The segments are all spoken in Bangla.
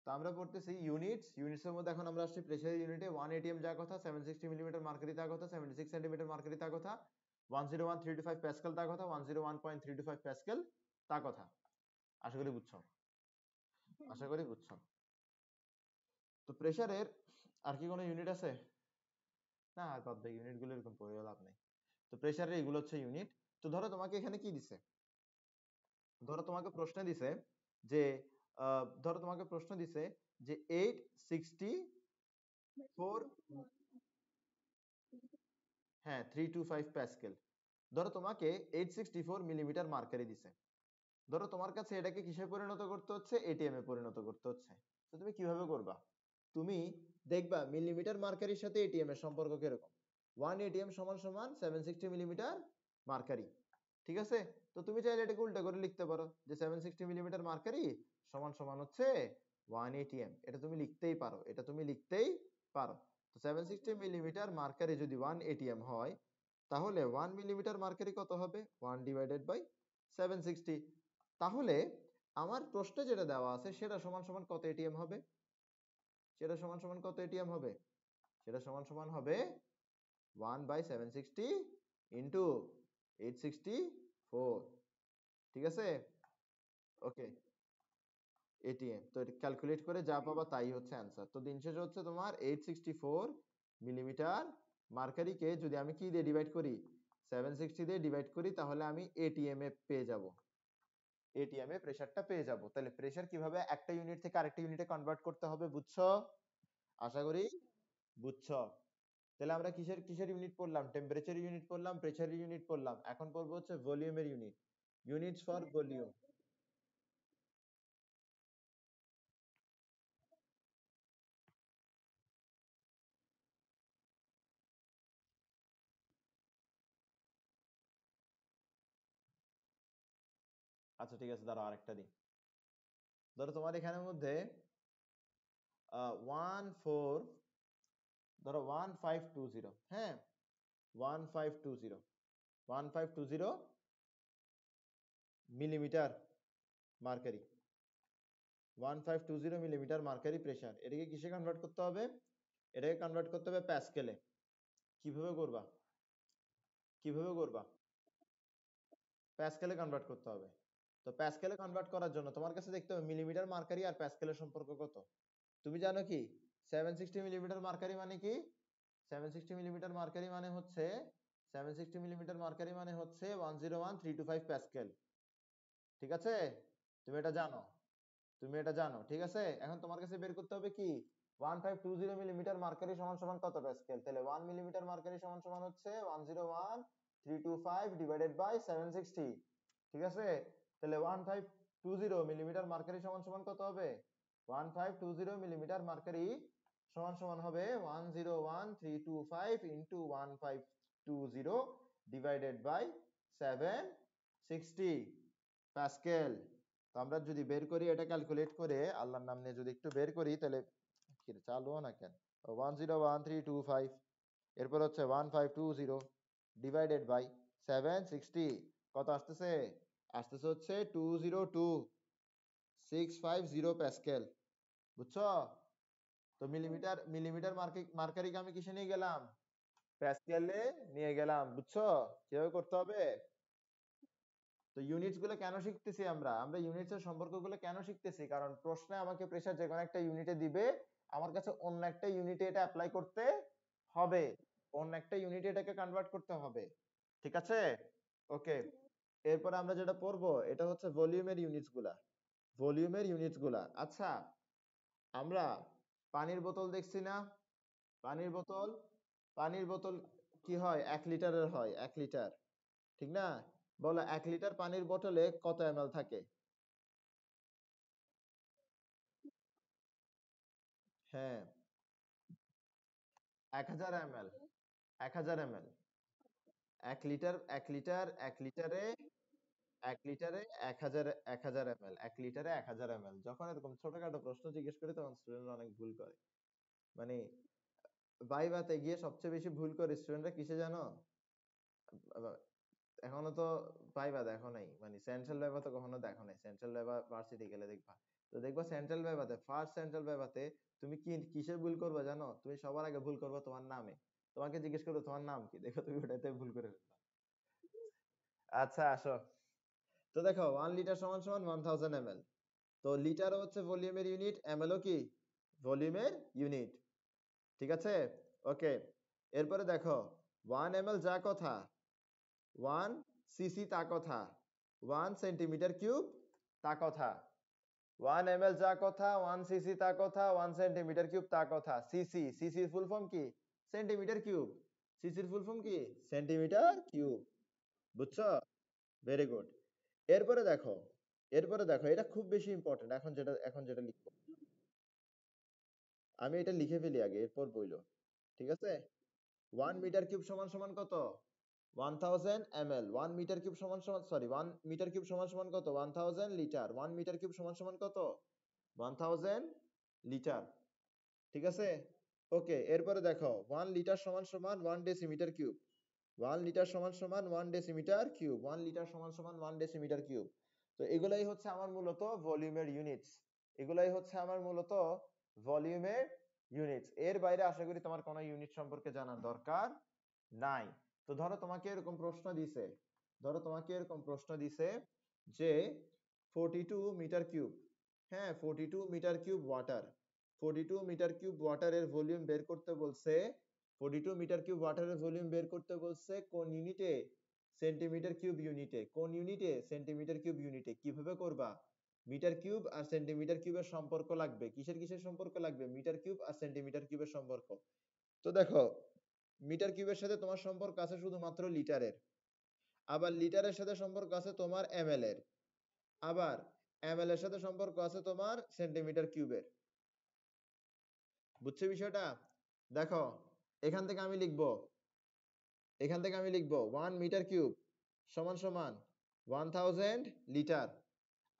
তো আমরা পড়তেছি ইউনিটস এর মধ্যে এখন আমরা আসছি প্রেসারের ইউনিটে 1 atm যা কথা 760 মিলিমিটার মার্কারি তা কথা 76 সেন্টিমিটার মার্কারি তা কথা 101.325 প্যাসকেল তা কথা 101.325 প্যাসকেল তা কথা আশা করি বুঝছো তো প্রেসারের আর কি কোনো ইউনিট আছে না আর বাদ দাও ইউনিট গুলো এরকম পড়ে লাভ নাই তো প্রেসারের এগুলো হচ্ছে ইউনিট তো ধরো তোমাকে এখানে কি দিছে ধরো তোমাকে প্রশ্ন দিছে যে ধরো তোমাকে প্রশ্ন দিছে যে 864 হ্যাঁ 325 প্যাসকেল ধরো তোমাকে 864 মিলিমিটার মার্কারি দিছে ধরো তোমার কাছে এটাকে কিসে পরিণত করতে হচ্ছে এটিএম এ পরিণত করতে হচ্ছে তো তুমি কিভাবে করবা তুমি দেখবা মিলিমিটার মার্কারির সাথে এটিএম এর সম্পর্ক কিরকম 1 এটিএম সমান সমান 760 মিলিমিটার মার্কারি ঠিক আছে তো তুমি চাইলে এটাকে উল্টা করে লিখতে পারো যে 760 মিলিমিটার মার্কারি সমান সমান হচ্ছে 1 এটিএম এটা তুমি লিখতেই পারো তো 760 মিলিমিটার মার্কারি যদি 1 এটিএম হয় তাহলে 1 মিলিমিটার মার্কারি কত হবে 1 ডিভাইডেড বাই 760 তাহলে আমার প্রশ্নে যেটা দেওয়া আছে সেটা সমান সমান কত এটিএম হবে সেটা সমান সমান কত এটিএম হবে সেটা সমান সমান হবে 1 বাই 760 ইন্টু 864 ঠিক আছে ওকে এটিএম তো এটা ক্যালকুলেট করে যা পাবা তাই হচ্ছে অ্যান্সার তো দিন শেষে হচ্ছে তোমার 864 মিলিমিটার মার্কারিকে যদি আমি কি দিয়ে ডিভাইড করি 760 দিয়ে ডিভাইড করি তাহলে আমি এটিএম এ পেয়ে যাব এটিএম এ প্রেসারটা পেয়ে যাব তাহলে প্রেসার কিভাবে একটা ইউনিট থেকে আরেকটা ইউনিটে কনভার্ট করতে হবে বুঝছো আশা করি বুঝছো তাহলে আমরা কিসের কিসের ইউনিট পড়লাম টেম্পারেচার ইউনিট পড়লাম প্রেসার ইউনিট পড়লাম এখন পড়বো হচ্ছে ভলিউমের ইউনিট ইউনিটস ফর ভলিউম আচ্ছা ঠিক আছে দাঁড়াও আরেকটা দিই ধরো তোমার এখানের মধ্যে 14 ধরো 1520 হ্যাঁ 1520 1520 millimetre mercury 1520 millimetre mercury pressure এটাকে কিসে কনভার্ট করতে হবে এটাকে কনভার্ট করতে হবে প্যাসকেলে কিভাবে করবা কিভাবে করবা প্যাসকেলে কনভার্ট করতে হবে তো প্যাসকেলে কনভার্ট করার জন্য তোমার কাছে দেখতে হবে মিলিমিটার মার্কারি আর প্যাসকেলের সম্পর্ক কত তুমি জানো কি 760 মিলিমিটার মার্কারি মানে কি 760 মিলিমিটার মার্কারি মানে হচ্ছে 760 মিলিমিটার মার্কারি মানে হচ্ছে 101325 প্যাসকেল ঠিক আছে তুমি এটা জানো ঠিক আছে এখন তোমার কাছে বের করতে হবে কি 1520 মিলিমিটার মার্কারি সমান সমান কত প্যাসকেল তাহলে 1 মিলিমিটার মার্কারি সমান সমান হচ্ছে 101325 ডিভাইডেড বাই 760 ঠিক আছে তাহলে 1520 মিলিমিটার মার্কারি সমান সমান কত হবে 1520 মিলিমিটার মার্কারি সমান সমান হবে 101325 ইন্টু 1520 ডিভাইডেড বাই 760 প্যাসকেল তো আমরা যদি বের করি এটা ক্যালকুলেট করে আল্লাহর নাম নিয়ে যদি একটু বের করি তাহলে কি রে, চালু না কেন 101325 এরপর হচ্ছে 1520 ডিভাইডেড বাই 760 কত আসতেছে আসতেছে হচ্ছে 202650 প্যাসকেল বুঝছো তো মিলিমিটার মার্কারিকে আমি কিসে নিয়ে গেলাম প্যাসকেলে নিয়ে গেলাম বুঝছো কিভাবে করতে হবে তো ইউনিটস গুলো কেন শিখতেছি আমরা আমরা ইউনিটস এর সম্পর্কগুলো কেন শিখতেছি কারণ প্রশ্নে আমাকে প্রেসার যে কোনো একটা ইউনিটে দিবে আমার কাছে অন্য একটা ইউনিটে এটা অ্যাপ্লাই করতে হবে অন্য একটা ইউনিটে এটাকে কনভার্ট করতে হবে ঠিক আছে ওকে এরপর আমরা যেটা পড়বো এটা হচ্ছে ভলিউমের ইউনিটস গুলা আচ্ছা আমরা পানির বোতল দেখছি না পানির বোতল পানির বোতল কি হয় 1 লিটারের হয় 1 লিটার ঠিক না বলো 1 লিটার পানির বোতলে কত এমএল থাকে হ্যাঁ 1000 ml 1000 ml 1 লিটারে 1000 ml 1 লিটারে 1000 ml যখন এরকম ছোটখাটো প্রশ্ন জিজ্ঞেস করে তখন স্টুডেন্ট অনেক ভুল করে মানে ভাইভাতে গিয়ে সবচেয়ে বেশি ভুল করে স্টুডেন্টরা কিসে জানো আবার এখনো তো ভাইভা দেখো নাই মানে সেন্ট্রাল ভাইভা তো কখনো দেখো নাই সেন্ট্রাল ভাইভা ভার্সিটি গেলে দেখবা তো দেখবা সেন্ট্রাল ভাইভাতে ফার্স্ট সেন্ট্রাল ভাইভাতে তুমি কি কিসে ভুল করবে জানো? তুমি সবার আগে ভুল করবে তোমার নামে। তোমাকে জিজ্ঞেস করবে তোমার নাম কি, দেখো তুমি ওটাতে ভুল করে ফেলবা। আচ্ছা আসো। তো দেখো 1 লিটার সমান সমান 1000 ml। তো লিটার হচ্ছে ভলিউমের ইউনিট, ml ও কি ভলিউমের ইউনিট। ঠিক আছে, ওকে। এরপরে দেখো 1 ml যা কথা, 1 cc তা কথা, 1 সেন্টিমিটার কিউব তা কথা। 1 ml যা কথা, 1 cc তা কথা, 1 সেন্টিমিটার কিউব তা কথা। সিসি, সিসির ফুল ফর্ম কি? Centimetre cube. সিসির ফুল ফর্ম কি? Centimetre cube. বুঝছো? Very good. এরপরে দেখো, এরপরে দেখো এটা খুব বেশি ইম্পর্টেন্ট। এখন যেটা লিখবো আমি, এটা লিখে ফেলি আগে, এরপর বইলো। ঠিক আছে, 1 মিটার কিউব সমান সমান কত? 1000 ml। 1 মিটার কিউব সমান সমান, সরি, 1 মিটার কিউব সমান সমান কত? 1000 লিটার। 1 মিটার কিউব সমান সমান কত? 1000 লিটার। ঠিক আছে, ওকে। এরপরে দেখো 1 লিটার সমান সমান 1 ডেসিমিটার কিউব। 1 লিটার সমান সমান 1 ডেসিমিটার কিউব। 1 লিটার সমান সমান 1 ডেসিমিটার কিউব। তো এগুলাই হচ্ছে আমার মূলত ভলিউমের ইউনিটস। এগুলাই হচ্ছে আমার মূলত ভলিউমের ইউনিটস। এর বাইরে আশা করি তোমার কোনো ইউনিট সম্পর্কে জানার দরকার নাই। তো ধরো তোমাকে এরকম প্রশ্ন দিছে, ধরো তোমাকে এরকম প্রশ্ন দিছে যে 42 মিটার কিউব, হ্যাঁ 42 metre cube water, 42 metre cube ওয়াটারের ভলিউম বের করতে বলছে। 42 মিটার কিউব ওয়াটারের ভলিউম বের করতে বলছে কোন ইউনিটে? সেন্টিমিটার কিউব ইউনিটে। কোন ইউনিটে? সেন্টিমিটার কিউব ইউনিটে। কিভাবে করবা? মিটার কিউব আর সেন্টিমিটার কিউবের সম্পর্ক লাগবে। কিসের কিসের সম্পর্ক লাগবে? মিটার কিউব আর সেন্টিমিটার কিউবের সম্পর্ক। তো দেখো মিটার কিউবের সাথে তোমার সম্পর্ক আছে শুধুমাত্র লিটারের, আবার লিটারের সাথে সম্পর্ক আছে তোমার এমএল এর, আবার এমএল এর সাথে সম্পর্ক আছে তোমার সেন্টিমিটার কিউবের। বুঝছো বিষয়টা? দেখো এখান থেকে আমি লিখবো, এখান থেকে আমি লিখবো 1 মিটার কিউব সমান সমান 1000 লিটার,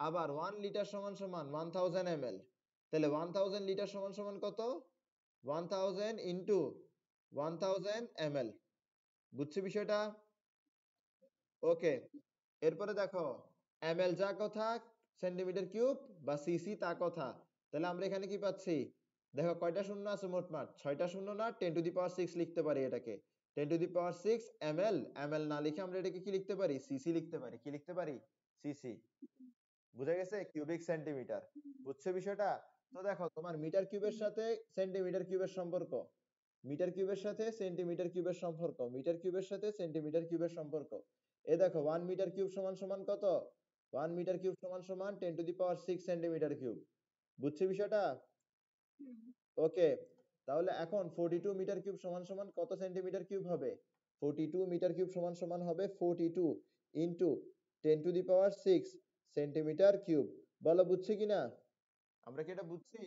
আবার 1 লিটার সমান সমান 1000 ml। তাহলে 1000 লিটার সমান সমান কত? 1000 × 1000 ml। বুঝছো বিষয়টা? ওকে। এরপরে দেখো এমএল যা কথা, সেন্টিমিটার কিউব বা সিসি তা কথা। তাহলে আমরা এখানে কি পাচ্ছি? দেখো কয়টা শূন্য আছে মোটমাট? 6টা শূন্য না? 10⁶ লিখতে পারি এটাকে। 10⁶ml। ml না লিখে আমরা এটাকে কি লিখতে পারি? সিসি লিখতে পারি। কি লিখতে পারি? সিসি। বুঝা গেছে? Cubic centimetre. বুঝছো বিষয়টা? তো দেখো তোমার মিটার কিউবের সাথে সেন্টিমিটার কিউবের সম্পর্ক, মিটার কিউবের সাথে সেন্টিমিটার কিউবের সম্পর্ক, মিটার কিউবের সাথে সেন্টিমিটার কিউবের সম্পর্ক। এ দেখো 1 মিটার কিউব সমান সমান কত? 1 মিটার কিউব সমান সমান 10⁶ সেন্টিমিটার কিউব। বুঝছো বিষয়টা? ওকে। তাহলে এখন 42 মিটার কিউব সমান সমান কত সেন্টিমিটার কিউব হবে? 42 মিটার কিউব সমান সমান হবে 42 ইন্টু 10⁶ সেন্টিমিটার কিউব। বলো বুঝছি কিনা? আমরা কি এটা বুঝছি?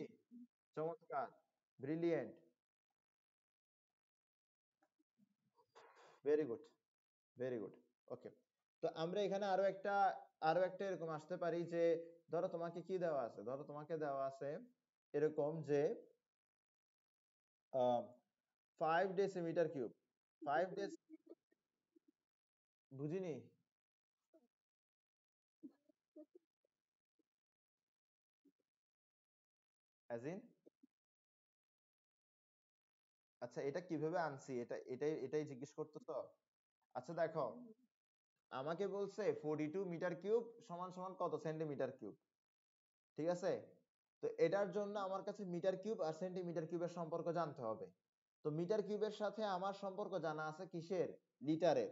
চমৎকার, brilliant, very good, very good. Okay. তো আমরা এখানে আরো একটা এরকম আসতে পারি যে ধরো তোমাকে কি দেওয়া আছে, ধরো তোমাকে দেওয়া আছে এরকম যে 5 ডেসিমিটার কিউব, 5 ডেস, বুঝিনি। অ্যাজ ইন, আচ্ছা এটা কিভাবে আনছি, এটাই জিজ্ঞেস করতেছো? আচ্ছা দেখো আমাকে বলছে 42 মিটার কিউব সমান সমান কত সেন্টিমিটার কিউব। ঠিক আছে, তো এটার জন্য আমার কাছে মিটার কিউব আর সেন্টিমিটার কিউবের সম্পর্ক জানতে হবে। তো মিটার কিউবের সাথে আমার সম্পর্ক জানা আছে কিসের? লিটারের।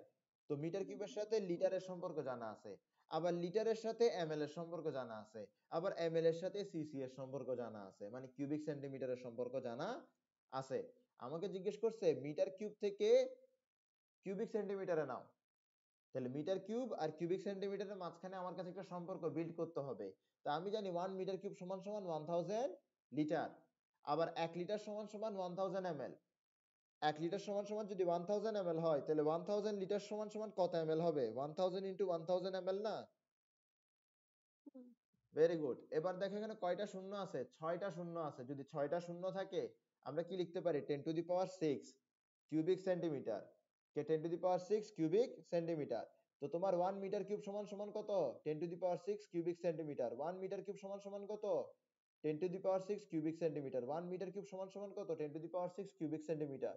তো মিটার কিউবের সাথে লিটারের সম্পর্ক জানা আছে, আবার লিটারের সাথে এমএল এর সম্পর্ক জানা আছে, আবার এমএল এর সাথে সিসি এর সম্পর্ক জানা আছে, মানে কিউবিক সেন্টিমিটারের সম্পর্ক জানা আছে। আমাকে জিজ্ঞেস করছে মিটার কিউব থেকে কিউবিক সেন্টিমিটারে নাও। তাহলে মিটার কিউব আর কিউবিক সেন্টিমিটারের মাঝখানে আমার কাছে একটা সম্পর্ক বিল্ড করতে হবে। তা আমি জানি 1 মিটার কিউব সমান সমান 1000 লিটার, আবার 1 লিটার সমান সমান 1000 ml। 1 লিটার সমান সমান যদি 1000 ml হয়, তাহলে 1000 লিটার সমান সমান কত ml হবে? 1000 × 1000 ml না? Very good. এবার দেখো এখানে কয়টা শূন্য আছে? 6টা শূন্য আছে। যদি 6টা শূন্য থাকে আমরা কি লিখতে পারি? 10⁶ কিউবিক সেন্টিমিটার। কে 10⁶ কিউবিক সেন্টিমিটার। তো তোমার 1 মিটার কিউব সমান সমান কত? 10 to the power 6 cubic centimetre. 1 metre cube সমান সমান কত? 10 to the power 6 cubic centimetre. 1 metre cube সমান সমান কত? 10 to the power 6 cubic centimetre.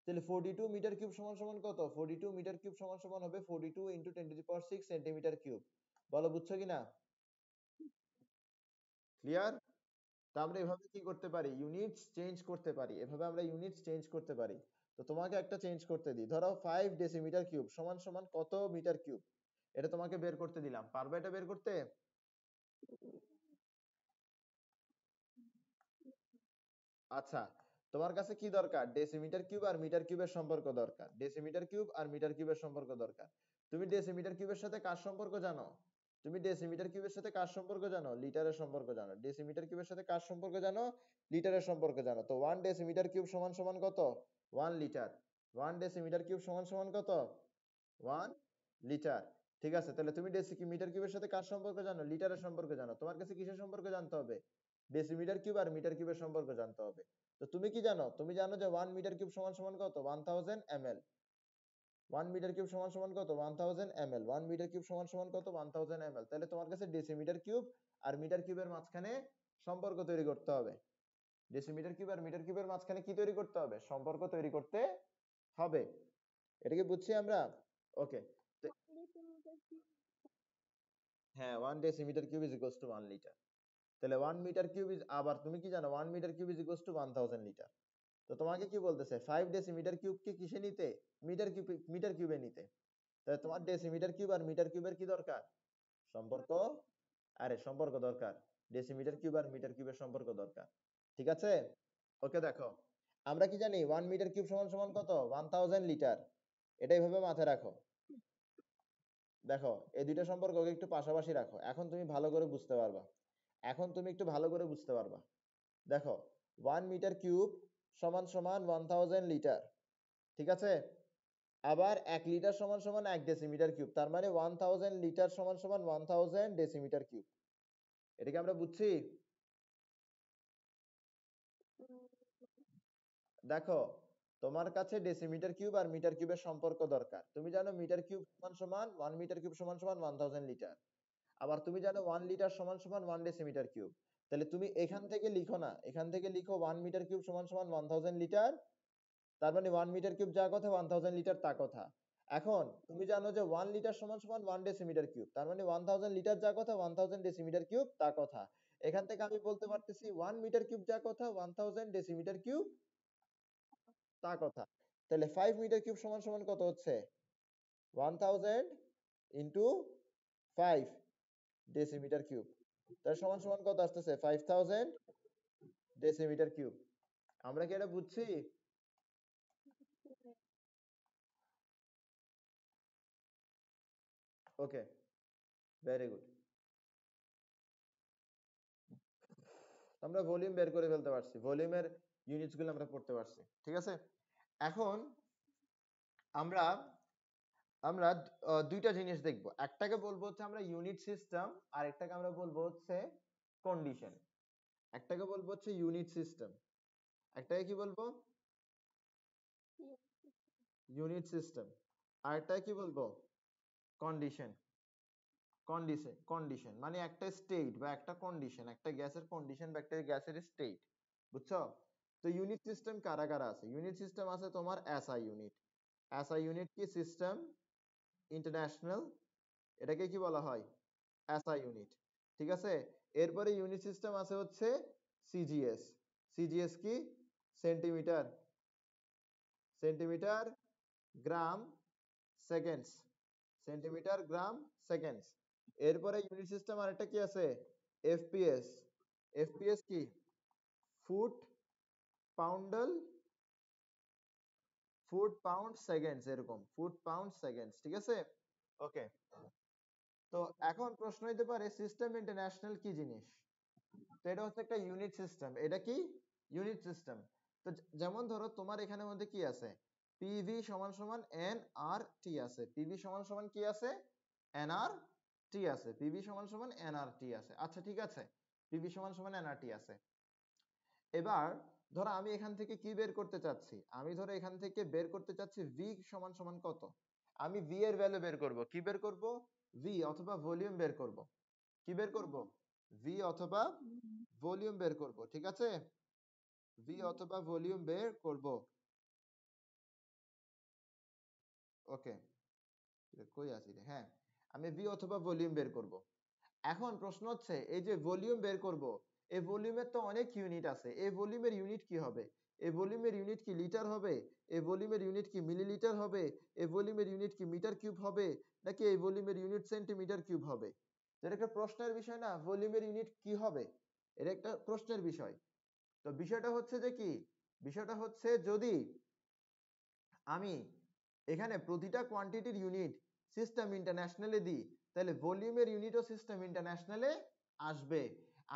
তাহলে 42 মিটার কিউব সমান সমান কত? 42 মিটার কিউব সমান সমান হবে 42 into 10 to the power 6 centimetre cube. বলো বুঝছো কিনা? ক্লিয়ার? তা আমরা এভাবে কি করতে পারি? ইউনিটস চেঞ্জ করতে পারি। এভাবে আমরা ইউনিটস চেঞ্জ করতে পারি। তো তোমাকে একটা চেঞ্জ করতে দিই, ধরো 5 ডেসিমিটার কিউব সমান সমান কত মিটার কিউব, এটা তোমাকে বের করতে দিলাম। পারবে এটা বের করতে? আচ্ছা, তোমার কাছে কি দরকার? ডেসিমিটার কিউব আর মিটার কিউবের সম্পর্ক দরকার। ডেসিমিটার কিউব আর মিটার কিউবের সম্পর্ক দরকার। তুমি ডেসিমিটার কিউবের সাথে কার সম্পর্ক জানো? তুমি ডেসিমিটার কিউবের সাথে কার সম্পর্ক জানো? লিটারের সম্পর্ক জানো। ডেসিমিটার কিউবের সাথে কার সম্পর্ক জানো? লিটারের সম্পর্ক জানো। তো 1 ডেসিমিটার কিউব সমান সমান কত? 1 লিটার। 1 ডেসিমিটার কিউব সমান সমান কত? 1 লিটার। ঠিক আছে, তাহলে তুমি ডেসিমিটার কিউবের সাথে কার সম্পর্ক জানো? লিটারের সম্পর্ক জানো। তোমার কাছে কিসের সম্পর্ক জানতে হবে? ডেসিমিটার কিউব আর মিটার কিউবের সম্পর্ক জানতে হবে। তো তুমি কি জানো? তুমি জানো যে 1 মিটার কিউব সমান সমান কত? 1000 ml। 1 মিটার কিউব সমান সমান কত? 1000 ml। 1 মিটার কিউব সমান সমান কত? 1000 ml। তাহলে তোমার কাছে ডেসিমিটার কিউব আর মিটার কিউবের মাঝখানে সম্পর্ক তৈরি করতে হবে। ডেসিমিটার কিউব আর মিটার কিউবের মাঝখানে কি তৈরি করতে হবে? সম্পর্ক তৈরি করতে হবে। এটা কি বুঝছি আমরা? ওকে। হ্যাঁ, 1 decimetre cube is equals two 1 litre. তাহলে 1 মিটার কিউব ইজ, আবার তুমি কি জানো 1 metre cube is equals to 1000 litre. তো তোমাকে কি বলতেছে? 5 ডেসিমিটার কিউবকে কিসে নিতে? মিটার কিউবে নিতে। তাহলে তোমার ডেসিমিটার কিউব আর মিটার কিউবের কি দরকার? সম্পর্ক। আরে সম্পর্ক দরকার। ডেসিমিটার কিউব আর মিটার কিউবের সম্পর্ক দরকার। ঠিক আছে? ওকে দেখো, আমরা কি জানি 1 মিটার কিউব সমান সমান কত? 1000 লিটার। এটা এইভাবে মাথায় রাখো। দেখো, এই দুইটা সম্পর্ককে একটু পাশাপাশি রাখো, এখন তুমি ভালো করে বুঝতে পারবা। এখন তুমি একটু ভালো করে বুঝতে পারবা। দেখো, 1 মিটার কিউব সমান সমান 1000 লিটার। ঠিক আছে? আবার 1 লিটার সমান সমান 1 ডেসিমিটার কিউব। তার মানে 1000 লিটার সমান সমান 1000 ডেসিমিটার কিউব। এটা কি আমরা বুঝছি? দেখো, তোমার কাছে ডেসিমিটার কিউব আর মিটার কিউবের সম্পর্ক দরকার। তুমি জানো মিটার কিউব সমান সমান 1 মিটার কিউব সমান সমান 1000 লিটার। আবার তুমি জানো 1 লিটার সমান সমান 1 ডেসিমিটার কিউব। তাহলে তুমি এখান থেকে লিখো না, এখান থেকে লিখো 1 মিটার কিউব সমান সমান 1000 লিটার। তার মানে 1 মিটার কিউব যা কথা 1000 লিটার তা কথা। এখন তুমি জানো যে 1 লিটার সমান সমান 1 ডেসিমিটার কিউব। তার মানে 1000 লিটার যা কথা 1000 ডেসিমিটার কিউব তা কথা। এখান থেকে আমি বলতে পারতেছি 1 মিটার কিউব যা কথা 1000 ডেসিমিটার কিউব তা কথা। তাহলে 5 মিটার কিউব সমান সমান কত হচ্ছে? 1000 ইনটু 5 ডেসিমিটার কিউব। তার সমান সমান কত আসতেছে? 5000 ডেসিমিটার কিউব। আমরা কি এটা বুঝছি? ওকে, ভেরি গুড। আমরা ভলিউম বের করে ফেলতে পারছি, ভলিউমের ইউনিটস গুলো আমরা পড়তে পারছি। ঠিক আছে, এখন আমরা আমরা দুইটা জিনিস দেখব। একটাকে বলবো হচ্ছে আমরা ইউনিট সিস্টেম, আর একটাকে আমরা বলবো হচ্ছে কন্ডিশন। একটাকে বলবো হচ্ছে ইউনিট সিস্টেম, একটাকে কি বলবো? Unit system. আর একটাকে কি বলবো? কন্ডিশন। কন্ডিশন মানে একটা স্টেট বা একটা কন্ডিশন, একটা গ্যাসের কন্ডিশন বা একটা গ্যাসের স্টেট। বুঝছো? তো ইউনিট সিস্টেম কারা কারা আছে? ইউনিট সিস্টেম আছে তোমার এসআই ইউনিট। এসআই ইউনিট কি? সিস্টেম ইন্টারন্যাশনাল, এটাকে কি বলা হয়? SI unit. ঠিক আছে, এরপরে ইউনিট সিস্টেম আছে হচ্ছে সিজিএস। সিজিএস কি? সেন্টিমিটার, সেন্টিমিটার গ্রাম সেকেন্ডস, সেন্টিমিটার গ্রাম সেকেন্ডস। এরপরে ইউনিট সিস্টেম আরেকটা কি আছে? এফপিএস। এফপিএস কি? ফুট পাউন্ডল, ফুট পাউন্ড সেকেন্ডস, এরকম ফুট পাউন্ড সেকেন্ডস। ঠিক আছে, ওকে। তো এখন প্রশ্ন হইতে পারে সিস্টেম ইন্টারন্যাশনাল কি জিনিস? তো এটা হচ্ছে একটা ইউনিট সিস্টেম। এটা কি? Unit system. তো যেমন ধরো তোমার এখানে মধ্যে কি আছে? পিভি সমান সমান এন আর টি আছে। পিভি সমান সমান কি আছে? এন আর টি আছে। পিভি সমান সমান এন আর টি আছে। আচ্ছা ঠিক আছে, পিভি সমান সমান এন আর টি আছে। এবার ধরো আমি এখান থেকে কি বের করতে চাচ্ছি? আমি ধরো এখান থেকে বের করতে চাচ্ছি ভি সমান সমান কত। আমি ভি এর ভ্যালু বের করব, কি বের করব? ভি অথবা ভলিউম বের করব। কি বের করব? ভি অথবা ভলিউম বের করব, ঠিক আছে? ভি অথবা ভলিউম বের করব। ওকে, কই আছি রে? হ্যাঁ, আমি ভি অথবা ভলিউম বের করব। এখন প্রশ্ন হচ্ছে এই যে ভলিউম বের করব, এই ভলিউমের তো অনেক ইউনিট আছে, এই ভলিউমের ইউনিট কি হবে? এই ভলিউমের ইউনিট কি লিটার হবে? এই ভলিউমের ইউনিট কি মিলিলিটার হবে? এই ভলিউমের ইউনিট কি মিটার কিউব হবে? নাকি এই ভলিউমের ইউনিট সেন্টিমিটার কিউব হবে? এটা একটা প্রশ্নের বিষয় না, ভলিউমের ইউনিট কি হবে? এটা একটা প্রশ্নের বিষয়। তো বিষয়টা হচ্ছে যে কি, বিষয়টা হচ্ছে যদি আমি এখানে প্রতিটা কোয়ান্টিটির ইউনিট সিস্টেম ইন্টারন্যাশনালে দিই, তাহলে ভলিউমের ইউনিটও সিস্টেম ইন্টারন্যাশনালে আসবে।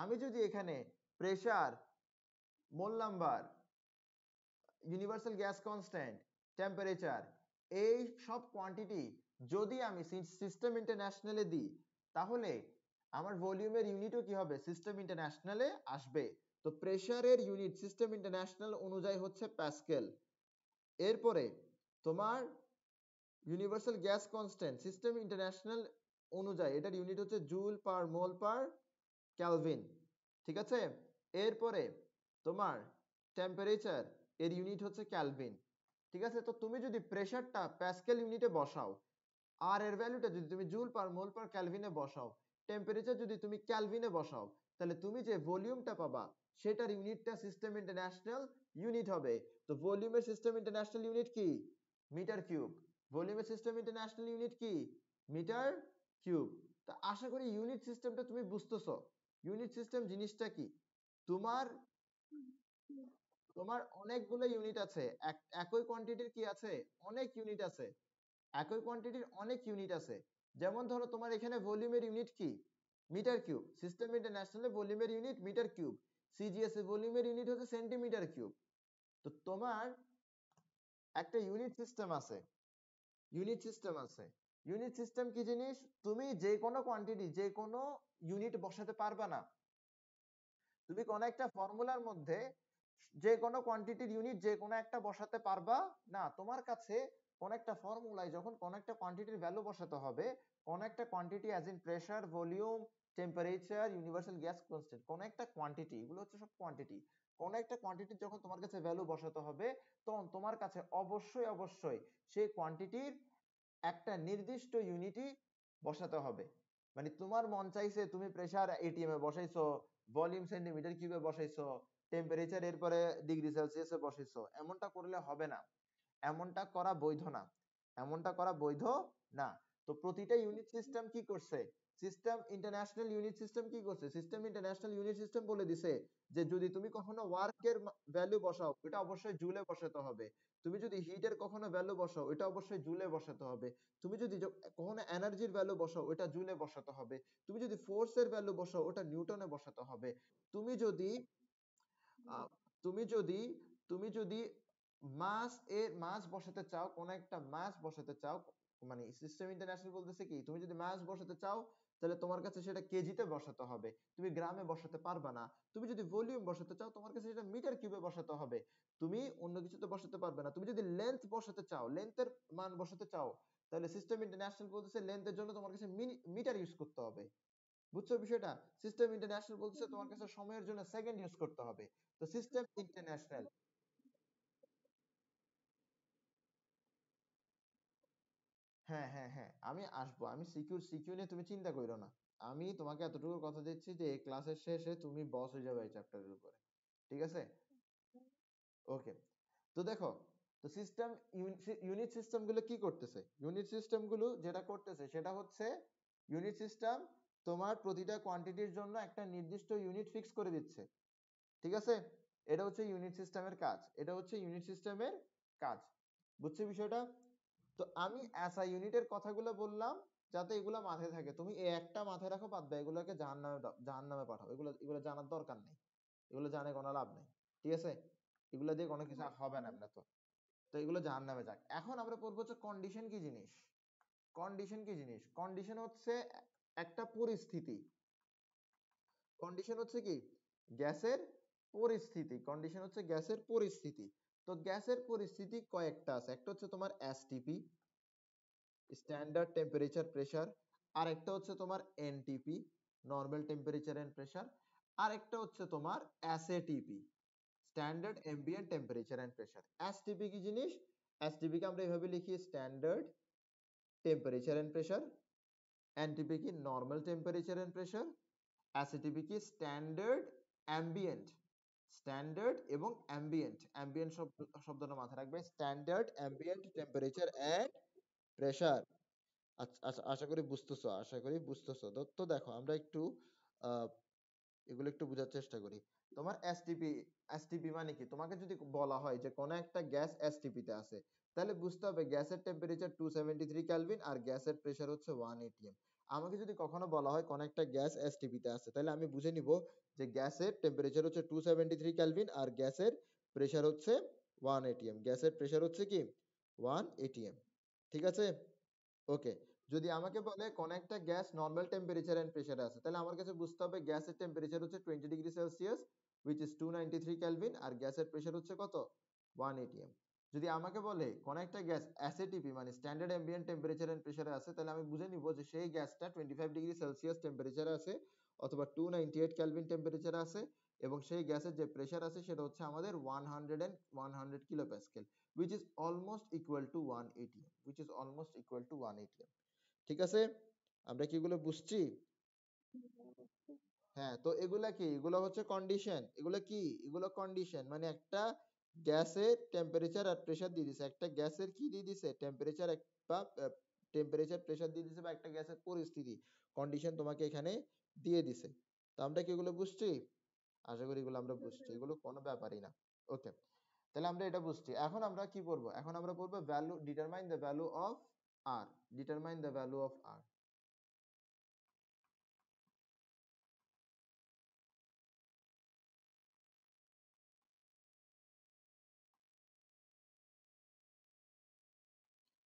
আমি যদি এখানে প্রেসার, মোল number, universal gas constant, temperature, এই সব কোয়ান্টিটি যদি আমি সিস্টেম ইন্টারন্যাশনালে দিই, তাহলে আমার ভলিউমের ইউনিটও কি হবে? সিস্টেম ইন্টারন্যাশনালে আসবে। তো প্রেসারের ইউনিট সিস্টেম ইন্টারন্যাশনাল অনুযায়ী হচ্ছে প্যাসকেল। এরপরে তোমার universal gas constant system international অনুযায়ী এটার ইউনিট হচ্ছে জুল পার মোল পার ক্যালভিন, ঠিক আছে? এরপরে তোমার টেম্পারেচার, এর ইউনিট হচ্ছে ক্যালভিন, ঠিক আছে? তো তুমি যদি প্রেসারটা প্যাসকেল ইউনিটে বসাও, আর এর ভ্যালুটা যদি তুমি জুল পার মোল পার ক্যালভিনে বসাও, টেম্পারেচার যদি তুমি ক্যালভিনে বসাও, তাহলে তুমি যে ভলিউমটা পাবা সেটার ইউনিটটা সিস্টেম ইন্টারন্যাশনাল ইউনিট হবে। তো ভলিউমের সিস্টেম ইন্টারন্যাশনাল ইউনিট কি? Metre cube. ভলিউমের সিস্টেম ইন্টারন্যাশনাল ইউনিট কি? Metre cube. তা আশা করি ইউনিট সিস্টেমটা তুমি বুঝতেছো। ইউনিট সিস্টেম জিনিসটা কি? তোমার তোমার অনেকগুলো ইউনিট আছে, একই কোয়ান্টিটির কি আছে? অনেক ইউনিট আছে, একই কোয়ান্টিটির অনেক ইউনিট আছে। যেমন ধরো তোমার এখানে ভলিউমের ইউনিট কি? Metre cube. সিস্টেম ইন্টারন্যাশনালে ভলিউমের ইউনিট মিটার কিউব। সিজিএস এ ভলিউমের ইউনিট হচ্ছে সেন্টিমিটার কিউব। তো তোমার একটা ইউনিট সিস্টেম আছে, ইউনিট সিস্টেম আছে। ইউনিট সিস্টেম কি জিনিস? তুমি যে কোনো কোয়ান্টিটি যে কোনো ইউনিট বসাতে পারবা না। তুমি কোন একটা ফর্মুলার মধ্যে যে কোনো কোয়ান্টিটির ইউনিট যে কোনো একটা বসাতে পারবা না। তোমার কাছে কোন একটা ফর্মুলায় যখন কোন একটা কোয়ান্টিটির ভ্যালু বসাতে হবে, কোন একটা quantity as in pressure, volume, temperature, universal gas constant, কোন একটা কোয়ান্টিটি, এগুলো হচ্ছে সব কোয়ান্টিটি। কোন একটা কোয়ান্টিটির যখন তোমার কাছে ভ্যালু বসাতে হবে, তখন তোমার কাছে অবশ্যই অবশ্যই সেই কোয়ান্টিটির একটা নির্দিষ্ট ইউনিটই বসাতে হবে। মানে তোমার মন চাইছে তুমি প্রেসার এটিএম এ বসাইছো, ভলিউম সেন্টিমিটার কিউবে বসাইছো, টেম্পারেচার এরপরে ডিগ্রি সেলসিয়াসে বসাইছো, এমনটা করলে হবে না। এমনটা করা বৈধ না, এমনটা করা বৈধ না। তো প্রতিটা ইউনিট সিস্টেম কি করছে? সিস্টেম ইন্টারন্যাশনাল ইউনিট সিস্টেম কি করছে? সিস্টেম ইন্টারন্যাশনাল ইউনিট সিস্টেম বলে দিছে যে যদি তুমি কখনো ওয়ার্কের ভ্যালু বসাও, এটা অবশ্যই জুলে বসাতে হবে। তুমি যদি হিটের কখনো ভ্যালু বসাও, এটা অবশ্যই জুলে বসাতে হবে। তুমি যদি কখনো এনার্জির ভ্যালু বসাও, ওটা জুলে বসাতে হবে। তুমি যদি ফোর্সের ভ্যালু বসাও, ওটা নিউটনে বসাতে হবে। তুমি যদি আহ, তুমি যদি তুমি যদি মাস এর মাস বসাতে চাও, কোন একটা মাস বসাতে চাও, মানে সিস্টেম ইন্টারন্যাশনাল বলতেছে কি তুমি যদি মাস বসাতে চাও, তাহলে তোমার কাছে সেটা কেজিতে বসাতে হবে, তুমি গ্রামে বসাতে পারবা না। তুমি যদি ভলিউম বসাতে চাও, তোমার কাছে সেটা মিটার কিউবে বসাতে হবে, তুমি অন্য কিছুতে বসাতে পারবে না। তুমি যদি লেন্থ বসাতে চাও, লেন্থের মান বসাতে চাও, তাহলে সিস্টেম ইন্টারন্যাশনাল বলতেছে লেন্থের জন্য তোমার কাছে মিটার ইউজ করতে হবে। বুঝছো বিষয়টা? সিস্টেম ইন্টারন্যাশনাল বলছে তোমার কাছে সময়ের জন্য সেকেন্ড ইউজ করতে হবে। তো সিস্টেম ইন্টারন্যাশনাল, হ্যাঁ হ্যাঁ হ্যাঁ, আমি আসবো, আমি সিকিউ নিয়ে তুমি চিন্তা করো না। আমি তোমাকে এতটুকু কথা দিচ্ছি যে এই ক্লাসের শেষে তুমি বস হয়ে যাবে এই চ্যাপ্টারের উপরে, ঠিক আছে? ওকে। তো দেখো, তো সিস্টেম ইউনিট সিস্টেম গুলো কি করতেছে? ইউনিট সিস্টেম গুলো যেটা করতেছে সেটা হচ্ছে ইউনিট সিস্টেম তোমার প্রতিটা কোয়ান্টিটির জন্য একটা নির্দিষ্ট ইউনিট ফিক্স করে দিচ্ছে, ঠিক আছে? এটা হচ্ছে ইউনিট সিস্টেমের কাজ, এটা হচ্ছে ইউনিট সিস্টেমের কাজ। বুঝছো বিষয়টা? তো আমি এসআই ইউনিটের কথাগুলো বললাম যাতে এগুলো মাথায় থাকে। তুমি এই একটা মাথায় রাখো, বাদ দাও এগুলোকে জাহান্নামে দাও, জাহান্নামে পাঠাও। এগুলো এগুলো জানার দরকার নেই, এগুলো জানে কোনো লাভ নেই, ঠিক আছে? এগুলো দিয়ে কোনো কিছু হবে না আমরা তো। তো এগুলো জাহান্নামে যাক। এখন আমরা পড়বো হচ্ছে কন্ডিশন কি জিনিস। কন্ডিশন কি জিনিস? কন্ডিশন হচ্ছে একটা পরিস্থিতি। কন্ডিশন হচ্ছে কি? গ্যাসের পরিস্থিতি। কন্ডিশন হচ্ছে গ্যাসের পরিস্থিতি। তো গ্যাসের পরিস্থিতি কয়েকটা আছে। একটা হচ্ছে তোমার এসটিপি, স্ট্যান্ডার্ড টেম্পারেচার প্রেসার, আর একটা হচ্ছে তোমার NTP normal temperature and pressure, আর একটা হচ্ছে তোমার SATP standard ambient temperature and pressure. STP কি জিনিস? এসটিপি কে আমরা এভাবে লিখি standard temperature and pressure, NTP কি normal temperature and pressure, SATP কি স্ট্যান্ডার্ড অ্যাম্বিয়েন্ট, স্ট্যান্ডার্ড এবং অ্যাম্বিয়েন্ট, অ্যাম্বিয়েন্ট শব্দটা মাথায় রাখবে, standard ambient temperature and pressure. আচ্ছা আচ্ছা, আশা করি বুঝতেছো, আশা করি বুঝতেছো। তো দেখো আমরা একটু আহ এগুলো একটু বোঝার চেষ্টা করি। তোমার এসটিপি, এসটিপি মানে কি? তোমাকে যদি বলা হয় যে কোন একটা গ্যাস এসটিপি তে আছে, তাহলে বুঝতে হবে গ্যাসের টেম্পারেচার 273 কেলভিন আর গ্যাসের প্রেসার হচ্ছে 1 atm। আমাকে যদি কখনো বলা হয় কোন একটা গ্যাস এসটিপি তে আছে, তাহলে আমি বুঝে নিব যে গ্যাসের টেম্পারেচার হচ্ছে 273 কেলভিন আর গ্যাসের প্রেসার হচ্ছে 1 atm। গ্যাসের প্রেসার হচ্ছে কি 1 atm। ঠিক আছে? ওকে। যদি আমাকে বলে কোন একটা গ্যাস নরমাল টেম্পারেচার এন্ড প্রেসারে আছে, তাহলে আমার কাছে বুঝতে হবে গ্যাসের টেম্পারেচার হচ্ছে 20 degree Celsius which is 293 kelvin আর গ্যাসের প্রেসার হচ্ছে কত 1 atm। যদি আমাকে বলে কোন একটা গ্যাস এসএটিপি মানে স্ট্যান্ডার্ড অ্যাম্বিয়েন্ট টেম্পারেচার এন্ড প্রেসারে আছে, তাহলে আমি বুঝে নিব যে সেই গ্যাসটা 25 ডিগ্রি সেলসিয়াস টেম্পারেচারে আছে অথবা 298 কেলভিন টেম্পারেচারে আছে এবং সেই গ্যাসের যে প্রেসার আছে সেটা হচ্ছে আমাদের 100 kilo Pascal which is almost equal to 1 atm, which is almost equal to 1 atm। ঠিক আছে? আমরা কি এগুলো বুঝছি? হ্যাঁ, তো এগুলা কি? এগুলো হচ্ছে কন্ডিশন। এগুলো কি? এগুলো কন্ডিশন, মানে একটা গ্যাসের টেম্পারেচার আর প্রেসার দিয়ে দিছে, একটা গ্যাসের কি দিয়ে দিছে টেম্পারেচার বা টেম্পারেচার প্রেসার দিয়ে দিছে, বা একটা গ্যাসের পরিস্থিতি কন্ডিশন তোমাকে এখানে দিয়ে দিছে। তো আমরা কি এগুলো বুঝছি? আশা করি এগুলো আমরা বুঝছি, এগুলো কোনো ব্যাপারই না। ওকে, তাহলে আমরা এটা বুঝছি। এখন আমরা কি পড়বো? এখন আমরা পড়বো value, determine the value of R, determine the value of R.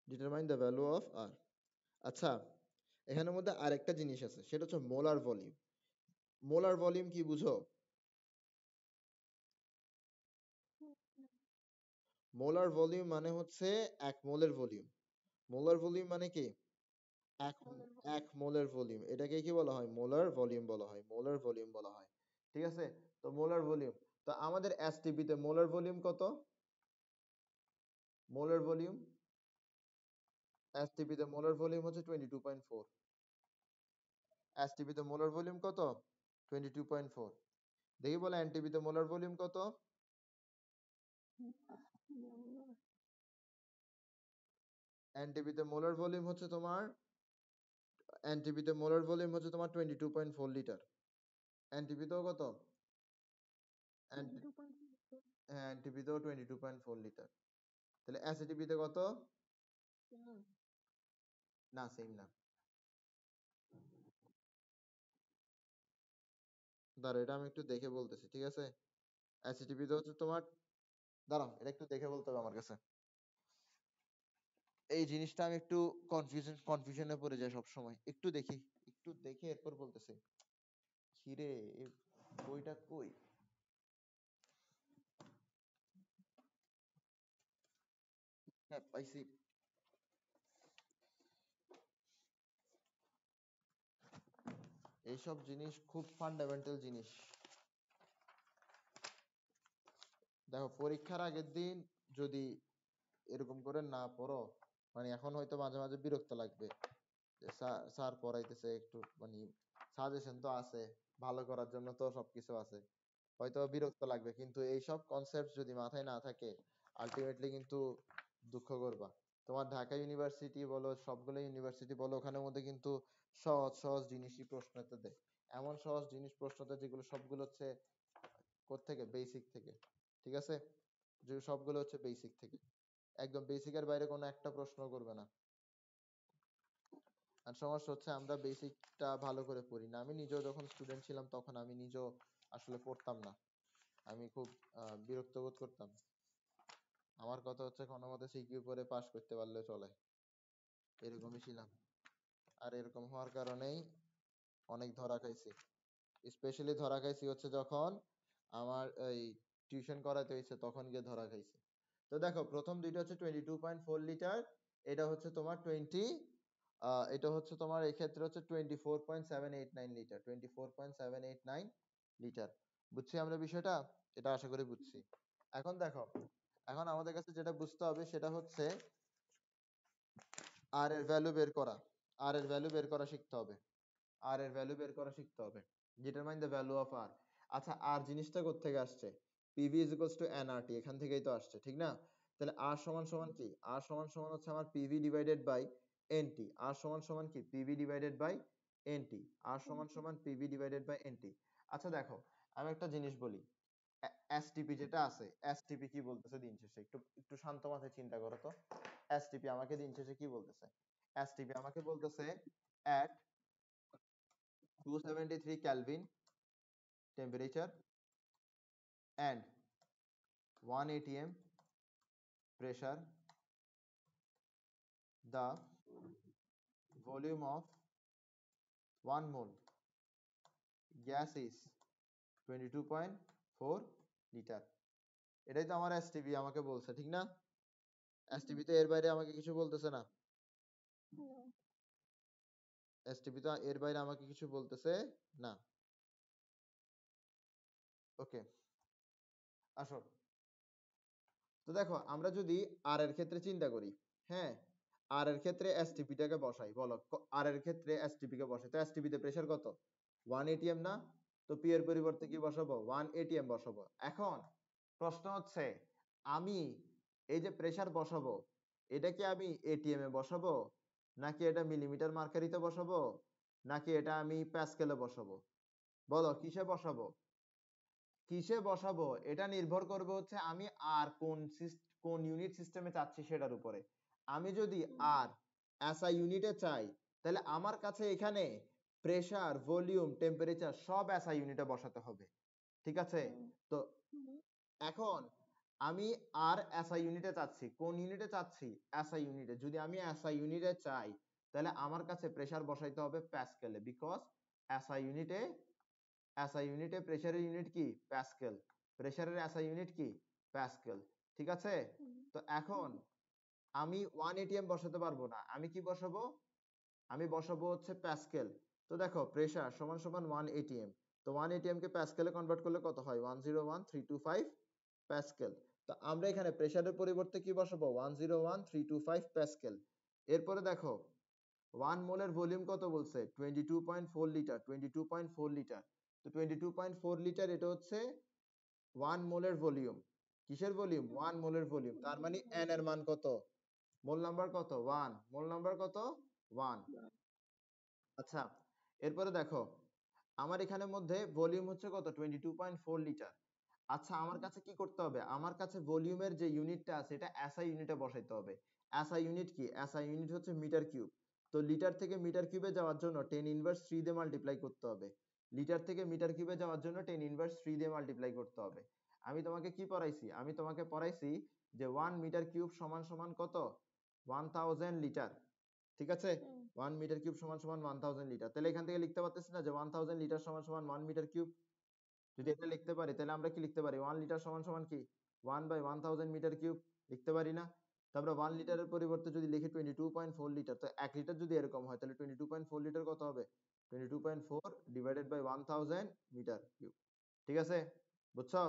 Determine the value of R. আচ্ছা, এখানের মধ্যে আরেকটা জিনিস আছে, সেটা হচ্ছে মোলার ভলিউম। মোলার ভলিউম কি বুঝো? মোলার ভলিউম মানে হচ্ছে এক মোলের ভলিউম। মোলার ভলিউম মানে কি? এক এক মোলের ভলিউম, এটাকে কি বলা হয়? মোলার ভলিউম বলা হয়, মোলার ভলিউম বলা হয়। ঠিক আছে? তো মোলার ভলিউম, তো আমাদের এসটিপি তে মোলার ভলিউম কত? মোলার ভলিউম, এসটিপি তে মোলার ভলিউম হচ্ছে 22.4। এসটিপি তে মোলার ভলিউম কত? 22.4। দেখি বলে এনটিপি তে মোলার ভলিউম কত? এনটিপি তে মোলার ভলিউম হচ্ছে তোমার, এনটিপি তে মোলার ভলিউম হচ্ছে তোমার 22.4 লিটার। এনটিপি তেও কত? হ্যাঁ, এনটিপি তেও 22.4 লিটার। তাহলে এসএটিপি তে কত? না, সেম না। দাঁড়াও, এটা আমি একটু দেখে বলতেছি, ঠিক আছে? এসএটিপি তে হচ্ছে তোমার, দাঁড়াও এটা একটু দেখে বলতে হবে আমার কাছে। এই জিনিসটা আমি একটু কনফিউশনে পড়ে যাই সব সময়, একটু দেখি, একটু দেখে এরপর বলতেছি। খিরে, এই বইটা কই? হ্যাঁ, পাইছি। এইসব জিনিস খুব ফান্ডামেন্টাল জিনিস। দেখো, পরীক্ষার আগের দিন যদি এরকম করে না পড়ো, মানে এখন হয়তো মাঝে মাঝে বিরক্ত লাগবে যে স্যার স্যার পড়াইতেছে একটু, মানে সাজেশন তো আছে, ভালো করার জন্য তো সবকিছু আছে, হয়তো বিরক্ত লাগবে, কিন্তু এইসব কনসেপ্ট যদি মাথায় না থাকে আলটিমেটলি কিন্তু দুঃখ করবা। তোমার ঢাকা ইউনিভার্সিটি বলো, সবগুলো ইউনিভার্সিটি বলো, ওখানের মধ্যে কিন্তু সহজ সহজ জিনিসই প্রশ্নতে দেয়। এমন সহজ জিনিস প্রশ্নতে যেগুলো সবগুলো হচ্ছে কোত্থেকে? বেসিক থেকে। ঠিক আছে? যে সবগুলো হচ্ছে বেসিক থেকে, একদম বেসিকের বাইরে কোনো একটা প্রশ্ন করবে না। আর সমস্যা হচ্ছে আমরা বেসিকটা ভালো করে পড়ি না। আমি নিজেও যখন স্টুডেন্ট ছিলাম তখন আমি নিজেও আসলে পড়তাম না, আমি খুব বিরক্ত বোধ করতাম। আমার কথা হচ্ছে কোনো মতে সিকিউ করে পাশ করতে পারলে চলে, এরকমই ছিলাম। আর এরকম হওয়ার কারণেই অনেক ধরা খাইছি। স্পেশালি ধরা খাইছি হচ্ছে যখন আমার এই টিউশন করাতে হয়েছে, তখন গিয়ে ধরা খাইছি। তো দেখো, প্রথম দুইটা হচ্ছে 22.4 লিটার, এটা হচ্ছে তোমার 20 এটা হচ্ছে তোমার এই ক্ষেত্রে হচ্ছে 24.789 লিটার, 24.789 লিটার। বুঝছি আমরা বিষয়টা? এটা আশা করি বুঝছি। এখন দেখো, এখন আমাদের কাছে যেটা বুঝতে হবে সেটা হচ্ছে আর এর ভ্যালু বের করা। আর এর ভ্যালু বের করা শিখতে হবে। আর এর ভ্যালু বের করা শিখতে হবে। Determine the value of R. আচ্ছা, আর জিনিসটা কোত্থেকে আসছে? PV is equals two nRT, এখান থেকেই তো আসছে, ঠিক না? তাহলে আর সমান সমান কি? আর সমান সমান হচ্ছে আমার পিভি ডিভাইডেড বাই এনটি। আর সমান সমান কি? PV divided by NT. আর সমান সমান পিভি ডিভাইডেড বাই এনটি। আচ্ছা দেখো, আমি একটা জিনিস বলি, এসটিপি যেটা আছে, এসটিপি কি বলতেছে দিন শেষে? একটু একটু শান্ত মাথায় চিন্তা করো তো। এসটিপি আমাকে দিন শেষে কি বলতেছে? এসটিপি আমাকে বলতেছে at 273 Kelvin temperature and 1 atm pressure, the volume of 1 mole gas is 22.4 litre. এটাই তো আমার এসটিপি আমাকে বলছে, ঠিক না? এসটিপি তো এর বাইরে আমাকে কিছু বলতেছে না। এসটিপি তো এর বাইরে আমাকে কিছু বলতেছে না। ওকে, আসো তো দেখো, আমরা যদি আর এর ক্ষেত্রে চিন্তা করি, হ্যাঁ, আর এর ক্ষেত্রে এসটিপি টাকে বসাই, বলো আর এর ক্ষেত্রে এসটিপি কে বসাই, তো এসটিপি তে প্রেসার কত? 1 এটিএম না? তো পি এর পরিবর্তে কি বসাবো? 1 এটিএম বসাবো। এখন প্রশ্ন হচ্ছে, আমি এই যে প্রেসার বসাবো, এটা কি আমি এটিএম এ বসাবো, নাকি এটা মিলিমিটার মার্কারিতে বসাবো, নাকি এটা আমি প্যাসকেলে বসাবো? বলো কিসে বসাবো? কিসে বসাবো এটা নির্ভর করবে হচ্ছে আমি আর কোন ইউনিট সিস্টেমে চাচ্ছি সেটার উপরে। আমি যদি আর এসআই ইউনিটে চাই, তাহলে আমার কাছে এখানে প্রেসার, ভলিউম, টেম্পারেচার সব এসআই ইউনিটে বসাতে হবে, ঠিক আছে? তো এখন আমি আর এসআই ইউনিটে চাচ্ছি, কোন ইউনিটে চাচ্ছি? এসআই ইউনিটে। যদি আমি এসআই ইউনিটে চাই, তাহলে আমার কাছে প্রেসার বসাইতে হবে প্যাসকেলে, বিকজ এসআই ইউনিটে এসআই ইউনিটে প্রেসারের ইউনিট কি? প্যাসকেল। প্রেসারের এসআই ইউনিট কি? প্যাসকেল, ঠিক আছে? তো এখন আমি 1 এটিএম বসাতে পারবো না, আমি কি বসাবো? আমি বসাবো হচ্ছে প্যাসকেল। তো দেখো, প্রেসার সমান সমান 1 এটিএম। তো 1 এটিএম কে প্যাসকেলে কনভার্ট করলে কত হয়? 101325 প্যাসকেল। তো আমরা এখানে প্রেসারের পরিবর্তে কি বসাবো? 101325 প্যাসকেল। এরপরে দেখো, 1 মোলের ভলিউম কত বলছে? 22.4 লিটার, 22.4 লিটার। তো 22.4 লিটার, এটা হচ্ছে 1 মোলের ভলিউম। কিসের ভলিউম? 1 মোলের ভলিউম। তার মানে এন এর মান কত? মোল নাম্বার কত? 1। মোল নাম্বার কত? 1। আচ্ছা, এরপরে দেখো, আমার এখানের মধ্যে ভলিউম হচ্ছে কত? 22.4 লিটার। আচ্ছা, আমার কাছে কি করতে হবে? আমার কাছে ভলিউমের যে ইউনিটটা আছে এটা এসআই ইউনিটে বসাইতে হবে। এসআই ইউনিট কি? এসআই ইউনিট হচ্ছে মিটার কিউব। তো লিটার থেকে মিটার কিউবে যাওয়ার জন্য 10 ইনভার্স 3 দিয়ে মাল্টিপ্লাই করতে হবে। লিটার থেকে মিটার কিউবে যাওয়ার জন্য 10 ইনভার্স 3 দিয়ে মাল্টিপ্লাই করতে হবে। আমি তোমাকে কি পড়াইছি? আমি তোমাকে পড়াইছি যে 1 মিটার কিউব সমান সমান কত? 1000 লিটার, ঠিক আছে? 1 মিটার কিউব সমান সমান 1000 লিটার। তাহলে এখান থেকে লিখতে পারতেছি না যে 1000 লিটার সমান সমান 1 মিটার কিউব? যদি এটা লিখতে পারি, তাহলে আমরা কি লিখতে পারি? 1 লিটার সমান সমান কি? 1/1000 মিটার কিউব, লিখতে পারি না? তারপরে 1 লিটারের পরিবর্তে যদি লিখি 22.4 লিটার, তো 1 লিটার যদি এরকম হয়, তাহলে 22.4 লিটার কত হবে? 22.4 ডিভাইডেড বাই 1000 মিটার কিউব, ঠিক আছে? বুঝছো?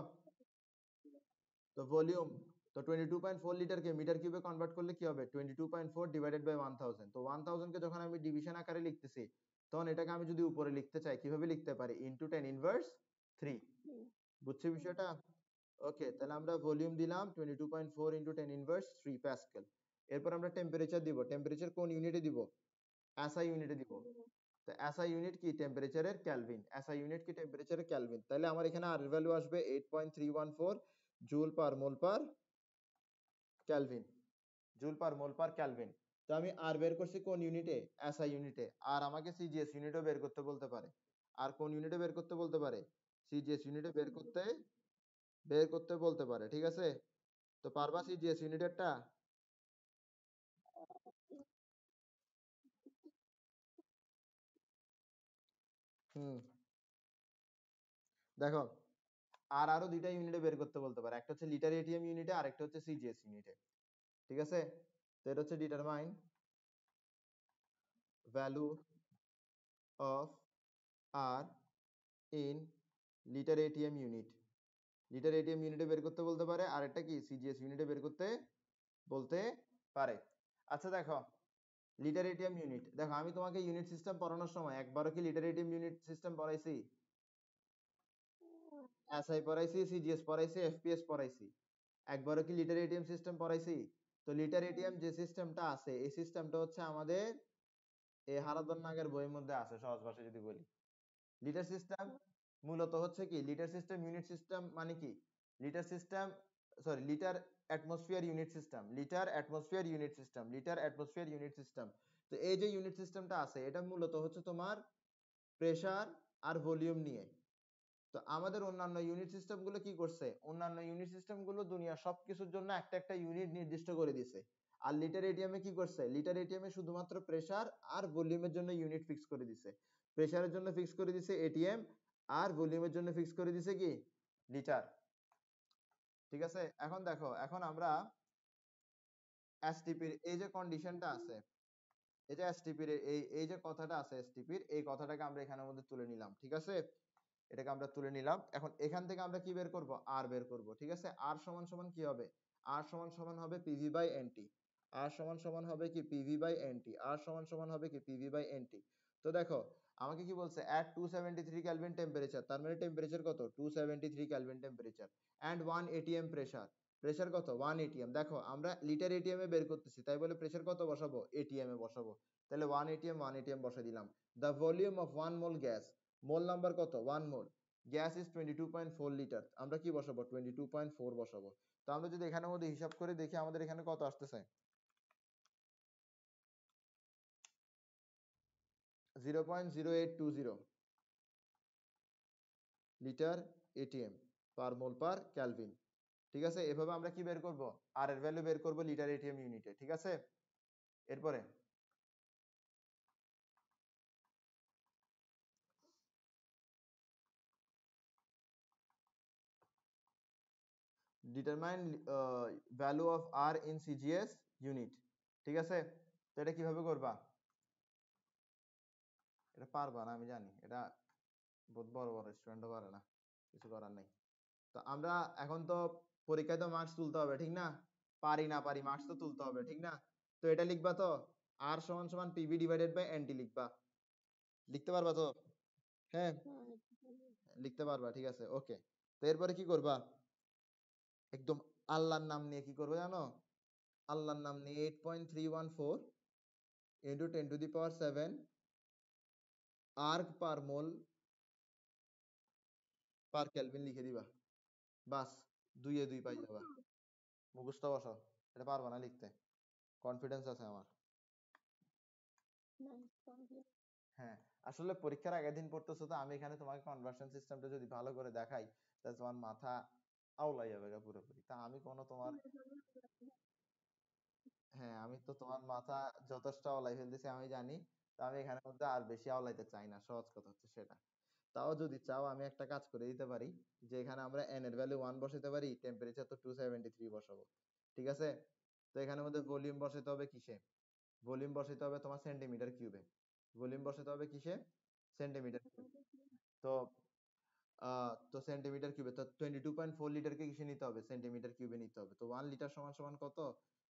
তো ভলিউম, তো 22.4 লিটারকে মিটার কিউবে কনভার্ট করলে কি হবে? 22.4 ডিভাইডেড বাই 1000। তো 1000 কে যখন আমি ডিভিশন আকারে লিখতেছি, তখন এটাকে আমি যদি উপরে লিখতে চাই, কিভাবে লিখতে পারি? Into 10 inverse 3। বুঝছি বিষয়টা? ওকে, তাহলে আমরা ভলিউম দিলাম 22.4 ইনটু 10 ইনভার্স 3 প্যাসকেল। এরপর আমরা টেম্পারেচার দিব। টেম্পারেচার কোন ইউনিটে দিব? এসআই ইউনিটে দিব। তো এসআই ইউনিট কি? টেম্পারেচারের কেলভিন। এসআই ইউনিট কি? টেম্পারেচারের কেলভিন। তাহলে আমার এখানে আর এর ভ্যালু আসবে 8.314 joule per mole per kelvin. Joule per mole per kelvin. তো আমি আর বের করছি কোন ইউনিটে? এসআই ইউনিটে। আর আমাকে সিজিএস ইউনিটও বের করতে বলতে পারে। আর কোন ইউনিটে বের করতে বলতে পারে? সিজিএস ইউনিটে বের করতে বলতে পারে, ঠিক আছে? তো পারবা সিজিএস ইউনিটেরটা? হুম, দেখো, আর আরো দুইটা ইউনিটে বের করতে বলতে পারে, একটা হচ্ছে লিটার এটিএম ইউনিটে, আর একটা হচ্ছে সিজিএস ইউনিটে, ঠিক আছে? তো এটা হচ্ছে determine value of R in litre ATM unit. Litre ATM ইউনিটে বের করতে বলতে পারে, আর একটা কি সিজিএস ইউনিটে বের করতে বলতে পারে। আচ্ছা দেখো, লিটার এটিএম ইউনিট, দেখো আমি তোমাকে ইউনিট সিস্টেম পড়ানোর সময় একবারও কি লিটার এটিএম ইউনিট সিস্টেম পড়াইছি? এসআই পড়াইছি, সিজিএস পড়াইছি, এফপিএস পড়াইছি, একবারও কি লিটার এটিএম সিস্টেম পড়াইছি? তো লিটার এটিএম যে সিস্টেমটা আছে এই সিস্টেমটা হচ্ছে আমাদের এই হারাধন নাগের বইয়ের মধ্যে আছে, সহজ ভাষায় যদি বলি। লিটার সিস্টেম মূলত হচ্ছে কি, লিটার সিস্টেম ইউনিট সিস্টেম মানে কি, litre system sorry litre atmosphere unit system, litre atmosphere unit system, litre atmosphere unit system. তো এই যে ইউনিট সিস্টেমটা আছে এটা মূলত হচ্ছে তোমার প্রেসার আর ভলিউম নিয়ে। তো আমাদের অন্যান্য ইউনিট সিস্টেম গুলো কি করছে, অন্যান্য ইউনিট সিস্টেম গুলো দুনিয়ার সবকিছুর জন্য একটা একটা ইউনিট নির্দিষ্ট করে দিছে। আর লিটার এটিএম এ কি করছে, লিটার এটিএম এ শুধুমাত্র প্রেসার আর ভলিউমের জন্য ইউনিট ফিক্স করে দিছে। প্রেসারের জন্য ফিক্স করে দিছে এটিএম, আর ভলিউমের জন্য ফিক্স করে দিছে কি লিটার। ঠিক আছে, এখন দেখো, এখন আমরা এসটিপির এই যে কন্ডিশনটা আছে, এই যে এসটিপির এই যে কথাটা আছে, এসটিপির এই কথাটাকে আমরা এখানের মধ্যে তুলে নিলাম। ঠিক আছে, এটাকে আমরা তুলে নিলাম। এখন এখান থেকে আমরা কি বের করব, আর বের করব। ঠিক আছে, আর সমান সমান কি হবে, আর সমান সমান হবে পিভি বাই এনটি। আর সমান সমান হবে কি পিভি বাই এনটি, আর সমান সমান হবে কি পিভি বাই এনটি। তো দেখো আমাকে কি বলছে, at 273 কেলভিন টেম্পারেচার, তার মানে টেম্পারেচার কত 273 kelvin temperature, and 1 ATM pressure, pressure কত 1 এটিএম। দেখো আমরা লিটার এটিএম এ বের করতেছি, তাই বলে প্রেসার কত বসাবো, এটিএম এ বসাবো। তাহলে 1 এটিএম 1 এটিএম বসাই দিলাম। The volume of 1 mole gas, mole number কত 1 মোল, গ্যাস ইজ 22.4 লিটার, আমরা কি বসাবো 22.4 বসাবো। তো আমরা যদি এখানের মধ্যে হিসাব করে দেখি আমাদের এখানে কত আসতেছে, 0.0820 লিটার এটিএম পার মোল পার ক্যালভিন। ঠিক আছে, এভাবে আমরা কি বের করব, আর এর ভ্যালু বের করব লিটার এটিএম ইউনিটে। ঠিক আছে, এরপরে determine value of R in CGS unit. ঠিক আছে, তো এটা কিভাবে করবা, এটা পারবা না আমি জানি, এটা বহুত বড় বড় স্টুডেন্টও পারে না, কিছু করার নাই। তো আমরা এখন তো পরীক্ষায় তো মার্কস তুলতে হবে, ঠিক না, পারি না পারি মার্কস তো তুলতে হবে, ঠিক না। তো এটা লিখবা তো, আর সমান সমান পিভি ডিভাইডেড বাই এনটি লিখবা, লিখতে পারবা তো? হ্যাঁ লিখতে পারবা, ঠিক আছে ওকে। তো এরপরে কি করবা, একদম আল্লাহর নাম নিয়ে কি করবে জানো, আল্লাহর নাম নিয়ে 8.314 into 10 to the power 7 erg per mole per kelvin লিখে দিবা, বাস 2 এ 2 পাই যাবা। মুখস্থ বসাও, এটা পারবা না লিখতে, কনফিডেন্স আছে আমার। হ্যাঁ, আসলে পরীক্ষার আগের দিন পড়তেছো তো, আমি এখানে তোমাকে কনভার্সন সিস্টেমটা যদি ভালো করে দেখাই তাহলে তোমার মাথা আউলাই যাবে গা পুরোপুরি। তা আমি কোনো তোমার, হ্যাঁ আমি তো তোমার মাথা যথেষ্ট আওলাই ফেলতেছি আমি জানি। তো আমি এখানের মধ্যে আর বেশি আওলাইতে চাই না, সহজ কথা হচ্ছে সেটা। তাও যদি চাও আমি একটা কাজ করে দিতে পারি, যে এখানে আমরা এন এর ভ্যালু 1 বসাতে পারি, টেম্পারেচার তো 273 বসাবো। ঠিক আছে, তো এখানের মধ্যে ভলিউম বসাতে হবে কিসে, ভলিউম বসাতে হবে তোমার সেন্টিমিটার কিউবে, ভলিউম বসাতে হবে কিসে, সেন্টিমিটার কিউবে। তো তো সেন্টিমিটার কিউবে, তো 22.4 লিটারকে কিসে নিতে হবে, সেন্টিমিটার কিউবে নিতে হবে। তো 1 লিটার সমান সমান কত,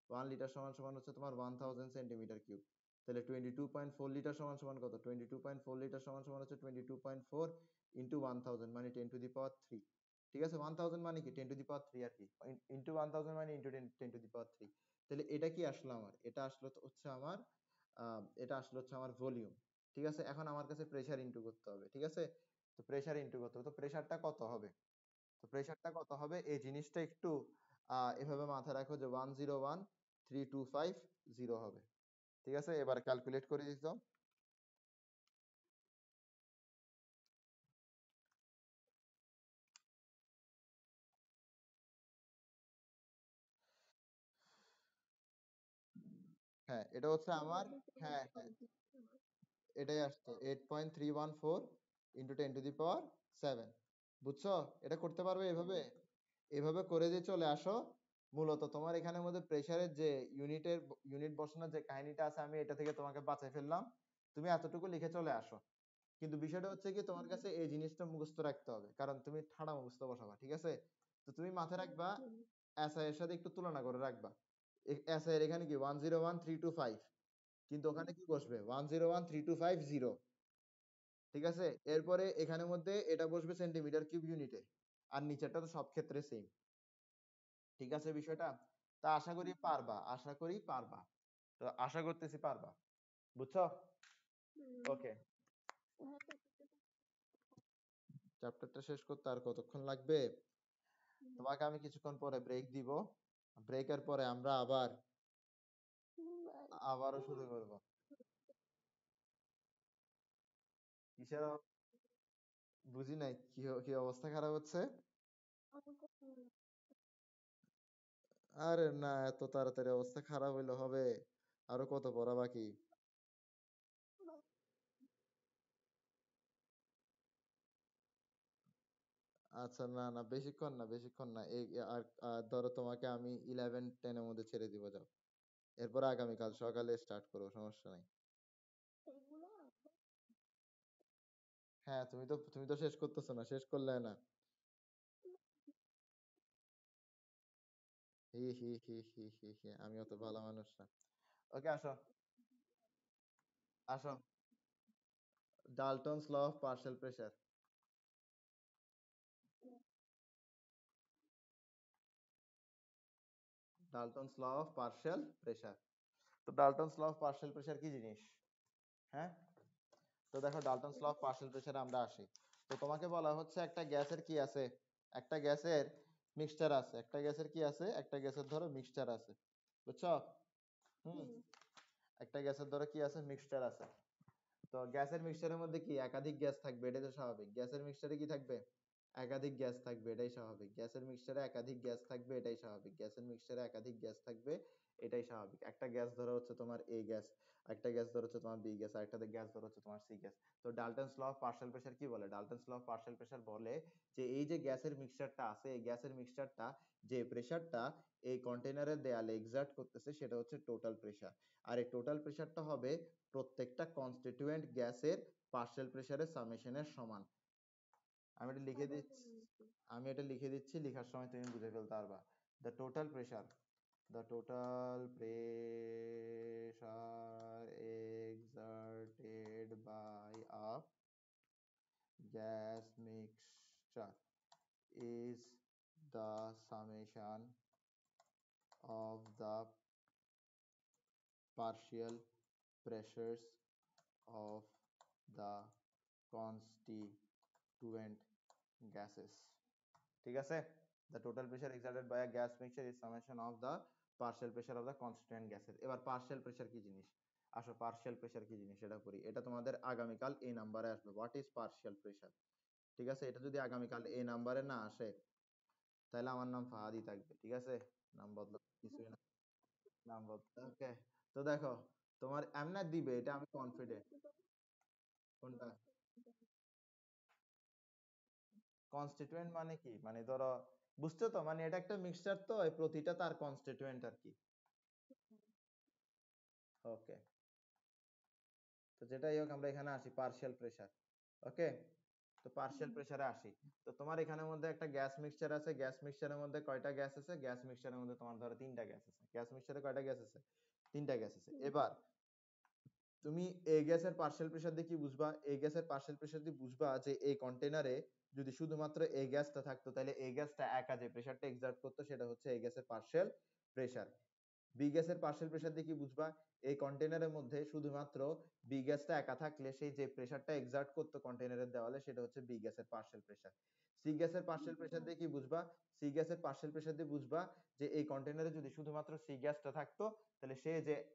1 লিটার সমান সমান হচ্ছে তোমার 1000 সেন্টিমিটার কিউব। তাহলে 22.4 লিটার সমান সমান কত, 22.4 লিটার সমান সমান হচ্ছে 22.4 ইন্টু 1000 মানে 10 টু দি পাওয়ার 3। ঠিক আছে, 1000 মানে কি 10 টু দি পাওয়ার 3 আর কি, ইন্টু 1000 মানে ইন্টু 10 টু দি পাওয়ার 3। তাহলে এটা কি আসলো আমার, এটা আসলো তো হচ্ছে আমার এটা আসলো হচ্ছে আমার ভলিউম। ঠিক আছে, এখন আমার কাছে প্রেসার ইনটু করতে হবে। ঠিক আছে, তো প্রেসার ইনটু করতে হবে, তো প্রেসারটা কত হবে, তো প্রেসারটা কত হবে এই জিনিসটা একটু এভাবে মাথায় রাখো যে 1013250 হবে। ঠিক আছে, এবার ক্যালকুলেট করে দিতে দাও। হ্যাঁ এটা হচ্ছে আমার, হ্যাঁ হ্যাঁ এটাই আসতো 8.314 ইন্টু 10 টু দি পাওয়ার 7। বুঝছো, এটা করতে পারবে এভাবে, এভাবে করে দিয়ে চলে আসো। মূলত তোমার এখানের মধ্যে প্রেসারের যে ইউনিট বসানোর যে কাহিনীটা আছে আমি এটা থেকে তোমাকে বাঁচাই ফেললাম। তুমি এতটুকু লিখে চলে আসো। কিন্তু বিষয়টা হচ্ছে কি তোমার কাছে এই জিনিসটা মুখস্থ রাখতে হবে, কারণ তুমি ঠাড়া মুখস্থ বসাবা, ঠিক আছে? তো তুমি মাথায় রাখবা এসআই এর সাথে একটু তুলনা করে রাখবা। এসআই এর এখানে কি 101,325, কিন্তু ওখানে কি বসবে 101,325,0, ঠিক আছে? এরপরে এখানের মধ্যে এটা বসবে সেন্টিমিটার কিউব ইউনিটে, আর নিচেরটা তো সব ক্ষেত্রে সেম, ঠিক আছে বিষয়টা? তা আশা করি পারবা, আশা করি পারবা, তো আশা করতেছি পারবা, বুঝছো? ওকে, চ্যাপ্টারটা শেষ করতে আর কতক্ষণ লাগবে? তোমাকে আমি কিছুক্ষণ পরে ব্রেক দিব, ব্রেকের পরে আমরা আবারও শুরু করব। কিসের বুঝি নাই, কি অবস্থা খারাপ হচ্ছে? আরে না, এত তাড়াতাড়ি অবস্থা খারাপ হইলে হবে? আরো কত পড়া বাকি? আচ্ছা, না না, বেশিক্ষণ না, বেশিক্ষণ না, এই আর ধরো তোমাকে আমি 11-10 এর মধ্যে ছেড়ে দিব, যাও। এরপর আগামীকাল সকালে স্টার্ট করো, সমস্যা নাই। হ্যাঁ, তুমি তো শেষ করতেছো না, শেষ করলে না। হি হি হি হি হি হি, আমি অত ভালো মানুষ না। ওকে, আসো, আসো। Dalton's law of partial pressure. Dalton's law of partial pressure. তো Dalton's law of partial pressure কি জিনিস? হ্যাঁ, তো দেখো ডাল্টনস ল অফ পার্শিয়াল প্রেসারে আমরা আসি। তো তোমাকে বলা হচ্ছে একটা গ্যাসের কি আছে, একটা গ্যাসের মিক্সচার আছে, একটা গ্যাসের কি আছে, একটা গ্যাসের ধরো মিক্সচার আছে, বুঝছো? হুম, একটা গ্যাসের ধরো কি আছে, মিক্সচার আছে। তো গ্যাসের মিক্সচারের মধ্যে কি একাধিক গ্যাস থাকবে, এটাই তো স্বাভাবিক। গ্যাসের মিক্সচারে কি থাকবে, একাধিক গ্যাস থাকবে, এটাই স্বাভাবিক। গ্যাসের মিক্সচারে একাধিক গ্যাস থাকবে, এটাই স্বাভাবিক। গ্যাসের মিক্সচারে একাধিক গ্যাস থাকবে, এটাই স্বাভাবিক। একটা গ্যাস ধরো হচ্ছে তোমার এ গ্যাস, একটা গ্যাস ধরো হচ্ছে তোমার বি গ্যাস, আর একটা গ্যাস ধরো হচ্ছে তোমার সি গ্যাস। তো Dalton's law of partial pressure কি বলে? ডাল্টনস ল অফ পার্শিয়াল প্রেসার বলে যে এই যে গ্যাসের মিক্সচারটা আছে, এই গ্যাসের মিক্সচারটা যে প্রেসারটা এই কন্টেনারের দেয়ালে এক্সার্ট করতেছে সেটা হচ্ছে টোটাল প্রেসার। আর এই টোটাল প্রেসারটা হবে প্রত্যেকটা কনস্টিটিউয়েন্ট গ্যাসের পার্শিয়াল প্রেসারের সামেশনের সমান। আমি এটা লিখে দিচ্ছি, আমি এটা লিখে দিচ্ছি, লেখার সময় তুমি বুঝে ফেলতে পারবা। The total pressure, the total pressure exerted by a gas mixture is the summation of the partial pressures of the constituent gases, ঠিক আছে? The total pressure exerted by a gas mixture is summation of the partial pressure of the constituent gases. এবার partial pressure কি জিনিস? আসো, partial pressure কি জিনিস এটা করি, এটা তোমাদের আগামীকাল এই নাম্বারে আসবে, হোয়াট ইজ partial pressure, ঠিক আছে? এটা যদি আগামীকাল এই নাম্বারে না আসে তাহলে আমার নাম ফাহাদি থাকবে, ঠিক আছে? নাম বদলা কিছুই না, নাম বদলা, ওকে। তো দেখো, তোমার এমনি দিবে, এটা আমি কনফিডেন্ট। কোনটা? কনস্টিটিউয়েন্ট মানে কি, মানে ধরো, বুঝছো তো, মানে এটা একটা মিক্সচার, তো এই প্রতিটা তার কনস্টিটিউয়েন্ট আর কি। ওকে, তো যেটাই হোক আমরা এখানে আসি পার্শিয়াল প্রেসার। ওকে, তো পার্শিয়াল প্রেসারে আসি। তো তোমার এখানের মধ্যে একটা গ্যাস মিক্সচার আছে, গ্যাস মিক্সচারের মধ্যে কয়টা গ্যাস আছে? গ্যাস মিক্সচারের মধ্যে তোমার ধরো তিনটা গ্যাস আছে। গ্যাস মিক্সচারে কয়টা গ্যাস আছে? তিনটা গ্যাস আছে। এবার তুমি এই গ্যাসের পার্শিয়াল প্রেসার দিয়ে কি বুঝবা? এই গ্যাসের পার্শিয়াল প্রেসার দিয়ে বুঝবা যে এই কন্টেনারে যদি শুধুমাত্র এই গ্যাসটা থাকতো তাহলে এই গ্যাসটা একা যে প্রেসারটা এক্সার্ট করতো সেটা হচ্ছে এই গ্যাসের পার্শিয়াল প্রেসার। বি গ্যাসের পার্শিয়াল প্রেসার দিয়ে কি বুঝবা? এই কন্টেনারের মধ্যে শুধুমাত্র বি গ্যাসটা একা থাকলে সেই যে প্রেসারটা এক্সার্ট করতো কন্টেনারের দেওয়ালে সেটা হচ্ছে বি গ্যাসের পার্শিয়াল প্রেসার। সি গ্যাসের পার্শিয়াল প্রেসার দিয়ে কি বুঝবা? সি গ্যাসের পার্শিয়াল প্রেসার দিয়ে বুঝবা যে এই কন্টেনারে যদি শুধুমাত্র সি গ্যাসটা থাকতো তাহলে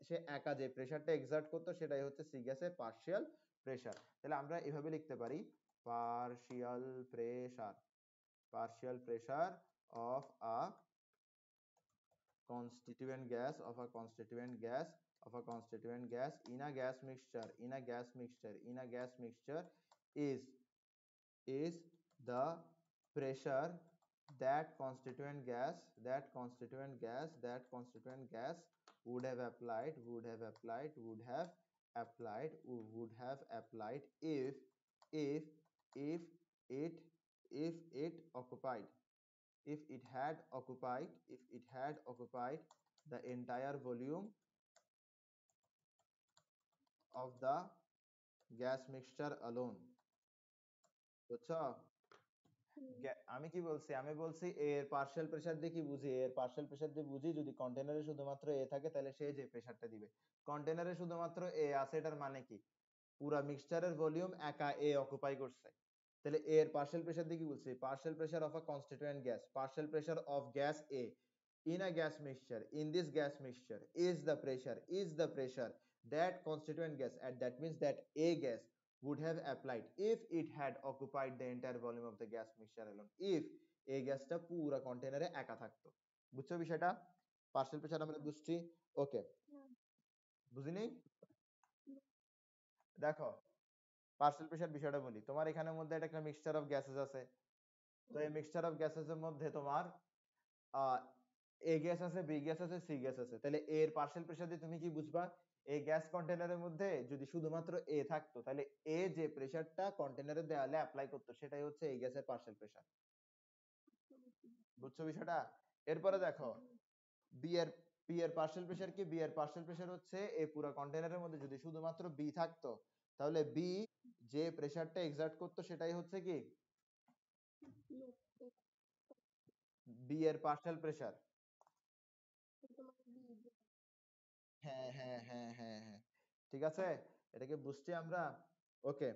সে একা যে প্রেসারটা এক্সার্ট করতো সেটাই হচ্ছে সি গ্যাসের পার্শিয়াল প্রেসার। তাহলে আমরা এভাবে লিখতে পারি, partial pressure, partial pressure of a constituent gas, of a constituent gas, of a constituent gas in a gas mixture, in a gas mixture, in a gas mixture is the pressure that constituent gas, that constituent gas, that constituent gas would have applied, would have applied, would have applied, would have applied if if it if it occupied if it had occupied the entire volume of the gas mixture alone. বুঝছো? আমি কি বলছি, আমি বলছি a এর পার্শিয়াল প্রেসার দিয়ে কি বুঝি, এর পার্শিয়াল প্রেসার দিয়ে বুঝি যদি কন্টেনারে শুধুমাত্র a থাকে তাহলে সে যে প্রেসারটা দিবে, কন্টেনারে শুধুমাত্র a আছে এটার মানে কি পুরা মিক্সচারের ভলিউম একা a অকুপাই করছে, তাহলে a এর পার্শিয়াল প্রেসার দিয়ে কি বলছি, partial pressure of a constituent gas, partial pressure of gas a in a gas mixture, in this gas mixture is the pressure that constituent gas, and that means that a gas would have applied if it had occupied the entire volume of the gas mixture alone, if এই গ্যাসটা পুরো কন্টেনারে একা থাকতো। বুঝছো বিষয়টা? পার্শিয়াল প্রেসার আমরা বুঝছি, ওকে বুঝিনি? দেখো পার্শিয়াল প্রেসার বিষয়টা বলি, তোমার এখানের মধ্যে একটা মিক্সচার অফ গ্যাসেস আছে, তো এই মিক্সচার অফ গ্যাসেস এর মধ্যে তোমার এ গ্যাস আছে, বি গ্যাস আছে, সি গ্যাস আছে, তাহলে এ এর পার্শিয়াল প্রেসার দিয়ে তুমি কি বুঝবা, এই গ্যাস কন্টেনারের মধ্যে যদি শুধুমাত্র এ থাকতো তাহলে এ যে প্রেসারটা কন্টেনারের দেয়ালে অ্যাপ্লাই করতো সেটাই হচ্ছে এই গ্যাসের পার্শিয়াল প্রেসার। বুঝছো বিষয়টা? এরপরে দেখো বি এর পার্শিয়াল প্রেসার কি, বি এর পার্শিয়াল প্রেসার হচ্ছে এই পুরো কন্টেনারের মধ্যে যদি শুধুমাত্র বি থাকতো তাহলে বি যে প্রেসারটা এক্সার্ট করতো সেটাই হচ্ছে কি বি এর পার্শিয়াল প্রেসার। হ্যাঁ হ্যাঁ হ্যাঁ হ্যাঁ হ্যাঁ ঠিক আছে, এটাকে বুঝছি আমরা, ওকে।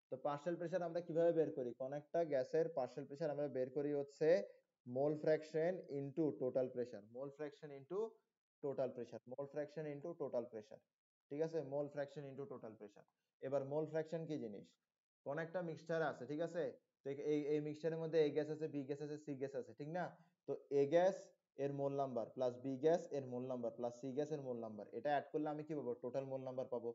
তো পার্শিয়াল প্রেসার আমরা কিভাবে বের করি, কোন একটা গ্যাসের পার্শিয়াল প্রেসার আমরা বের করি হচ্ছে মোল ফ্র্যাকশন ইনটু টোটাল প্রেসার, মোল ফ্র্যাকশন ইনটু টোটাল প্রেসার, মোল ফ্র্যাকশন ইনটু টোটাল প্রেসার, ঠিক আছে, মোল ফ্র্যাকশন ইনটু টোটাল প্রেসার। এবার মোল ফ্র্যাকশন কি জিনিস, কোন একটা মিক্সচার আছে, ঠিক আছে, তো এই মিক্সচারের মধ্যে এ গ্যাস আছে, বি গ্যাস আছে, সি গ্যাস আছে, ঠিক না, তো এ গ্যাস এর mole number plus B gas এর mole number plus C gas এর মোল নাম্বার, এটা অ্যাড করলে আমি কি পাবো, টোটাল মোল নাম্বার পাবো।